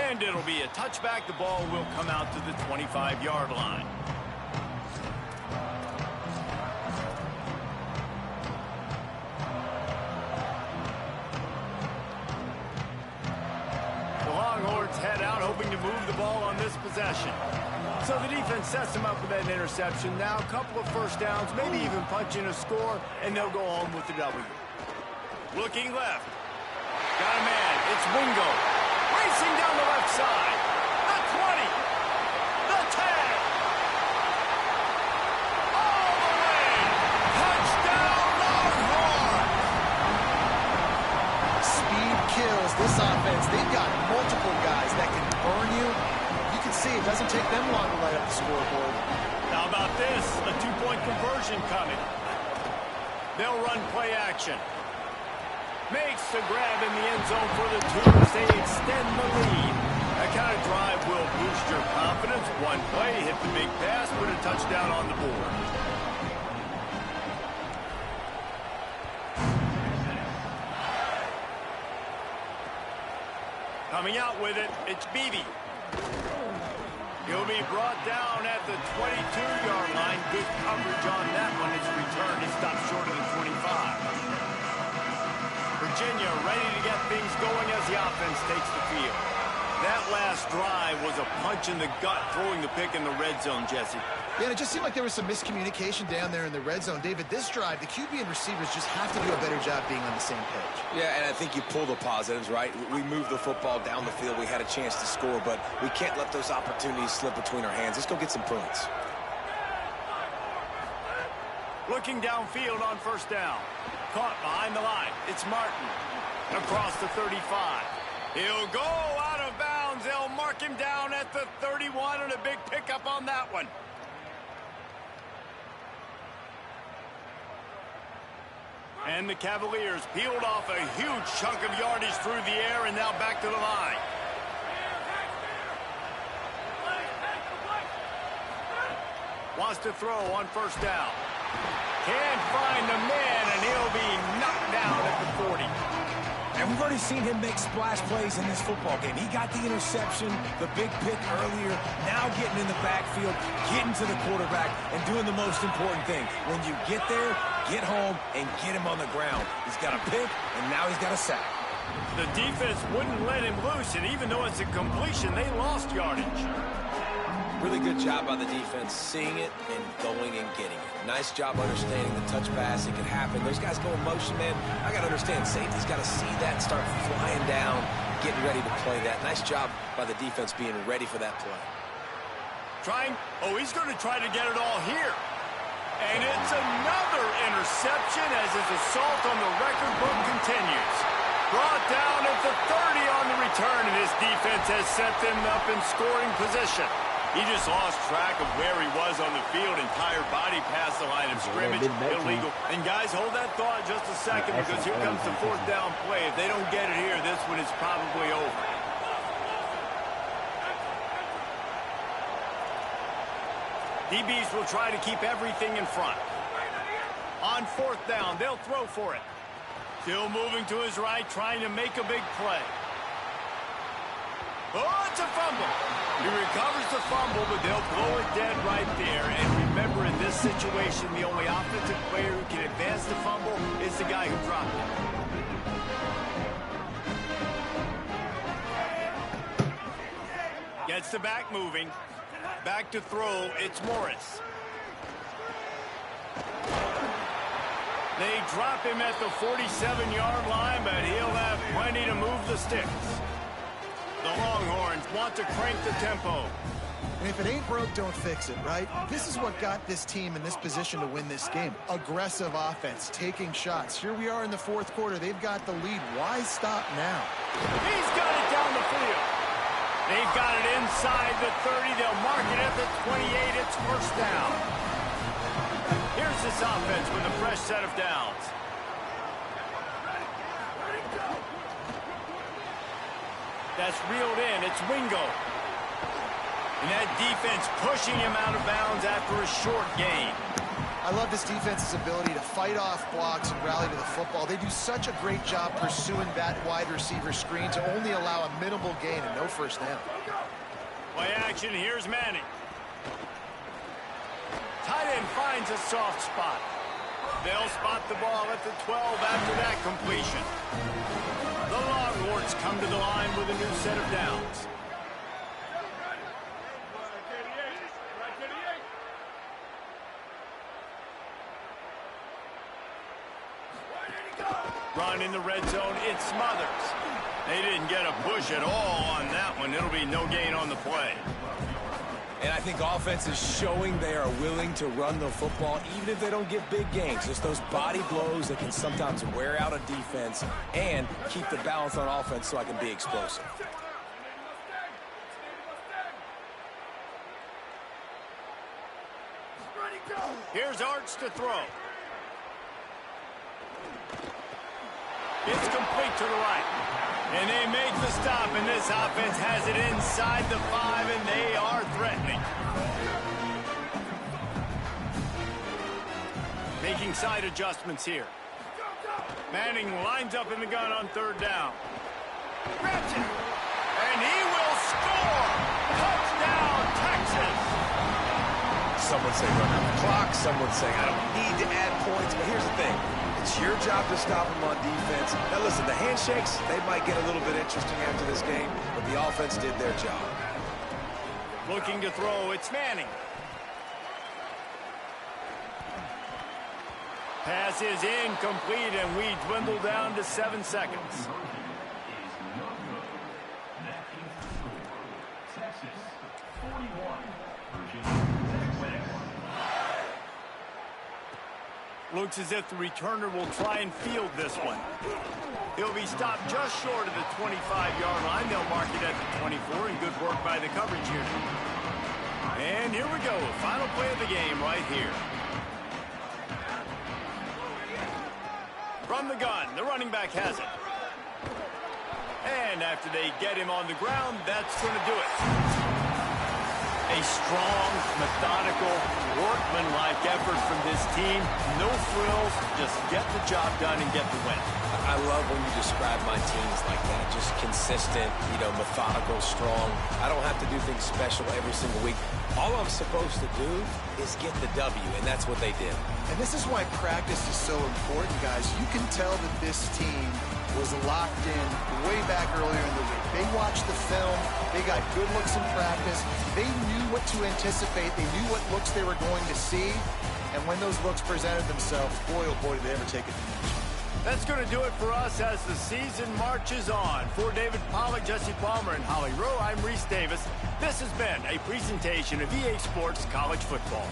And it'll be a touchback. The ball will come out to the 25-yard line. The Longhorns head out, hoping to move the ball on this possession. So the defense sets them up with that interception. Now a couple of first downs, maybe even punching a score, and they'll go home with the W. Looking left. Got a man. It's Wingo. Racing down the left side. The 20. The 10. All the way. Touchdown, Longhorn. Speed kills this offense. They've got multiple guys that can burn you. You can see it doesn't take them long to light up the scoreboard. How about this? A two-point conversion coming. They'll run play action. Makes the grab in the end zone for the Cougars. They extend the lead. That kind of drive will boost your confidence. One play, hit the big pass, put a touchdown on the board. Coming out with it, it's Beebe. He'll be brought down at the 22-yard line. Good coverage on that one. His return is stopped short of the 25. Virginia ready to get things going as the offense takes the field. That last drive was a punch in the gut, throwing the pick in the red zone, Jesse. Yeah, and it just seemed like there was some miscommunication down there in the red zone. David, this drive, the QB and receivers just have to do a better job being on the same page. Yeah, and I think you pull the positives, right? We moved the football down the field. We had a chance to score, but we can't let those opportunities slip between our hands. Let's go get some points. Looking downfield on first down. Caught behind the line. It's Martin. Across the 35. He'll go out of bounds. They'll mark him down at the 31, and a big pickup on that one. And the Cavaliers peeled off a huge chunk of yardage through the air, and now back to the line. Wants to throw on first down. Can't find the man, and he'll be knocked down at the 40. And we've already seen him make splash plays in this football game. He got the interception, the big pick earlier, now getting in the backfield, getting to the quarterback, and doing the most important thing. When you get there, get home, and get him on the ground. He's got a pick, and now he's got a sack. The defense wouldn't let him loose, and even though it's a completion, they lost yardage. Really good job by the defense, seeing it and going and getting it. Nice job understanding the touch pass. It could happen. Those guys go in motion, man. I got to understand, safety's got to see that and start flying down, getting ready to play that. Nice job by the defense being ready for that play. He's going to try to get it all here. And it's another interception as his assault on the record book continues. Brought down at the 30 on the return, and his defense has set them up in scoring position. He just lost track of where he was on the field. Entire body past the line of scrimmage. Illegal. And guys, hold that thought just a second, because here comes the fourth down play. If they don't get it here, this one is probably over. DBs will try to keep everything in front. On fourth down, they'll throw for it. Still moving to his right, trying to make a big play. Oh, it's a fumble. He recovers the fumble, but they'll blow it dead right there. And remember, in this situation, the only offensive player who can advance the fumble is the guy who dropped it. Gets the back moving. Back to throw, it's Morris. They drop him at the 47-yard line, but he'll have plenty to move the sticks. The Longhorns want to crank the tempo. And if it ain't broke, don't fix it, right? This is what got this team in this position to win this game. Aggressive offense, taking shots. Here we are in the fourth quarter. They've got the lead. Why stop now? He's got it down the field. They've got it inside the 30. They'll mark it at the 28. It's first down. Here's this offense with a fresh set of downs. That's reeled in. It's Wingo. And that defense pushing him out of bounds after a short gain. I love this defense's ability to fight off blocks and rally to the football. They do such a great job pursuing that wide receiver screen to only allow a minimal gain and no first down. Play action. Here's Manning. Tight end finds a soft spot. They'll spot the ball at the 12 after that completion. The Longhorns come to the line with a new set of downs. Run in the red zone, it smothers. They didn't get a push at all on that one. It'll be no gain on the play. And I think offense is showing they are willing to run the football, even if they don't get big gains. Just those body blows that can sometimes wear out a defense and keep the balance on offense so I can be explosive. Here's Arch to throw. It's complete to the right. And they make the stop, and this offense has it inside the 5, and they are threatening. Making side adjustments here. Manning lines up in the gun on 3rd down. Grabs it. And he will score. Touchdown, Texas. Some would say run out the clock. Some would say I don't need to add points. But here's the thing. It's your job to stop them on defense. Now, listen, the handshakes, they might get a little bit interesting after this game, but the offense did their job. Looking to throw, it's Manning. Pass is incomplete, and we dwindle down to 7 seconds. Looks as if the returner will try and field this one. He'll be stopped just short of the 25-yard line. They'll mark it at the 24, and good work by the coverage unit. And here we go. Final play of the game right here. From the gun, the running back has it. And after they get him on the ground, that's going to do it. A strong, methodical, workmanlike effort from this team. No frills, just get the job done and get the win. I love when you describe my teams like that. Just consistent, methodical, strong. I don't have to do things special every single week. All I'm supposed to do is get the W, and that's what they did. And this is why practice is so important, guys. You can tell that this team was locked in way back earlier in the week. They watched the film. They got good looks in practice. They knew what to anticipate. They knew what looks they were going to see. And when those looks presented themselves, boy, oh boy, did they ever take advantage. That's going to do it for us as the season marches on. For David Pollack, Jesse Palmer, and Holly Rowe, I'm Reese Davis. This has been a presentation of EA Sports College Football.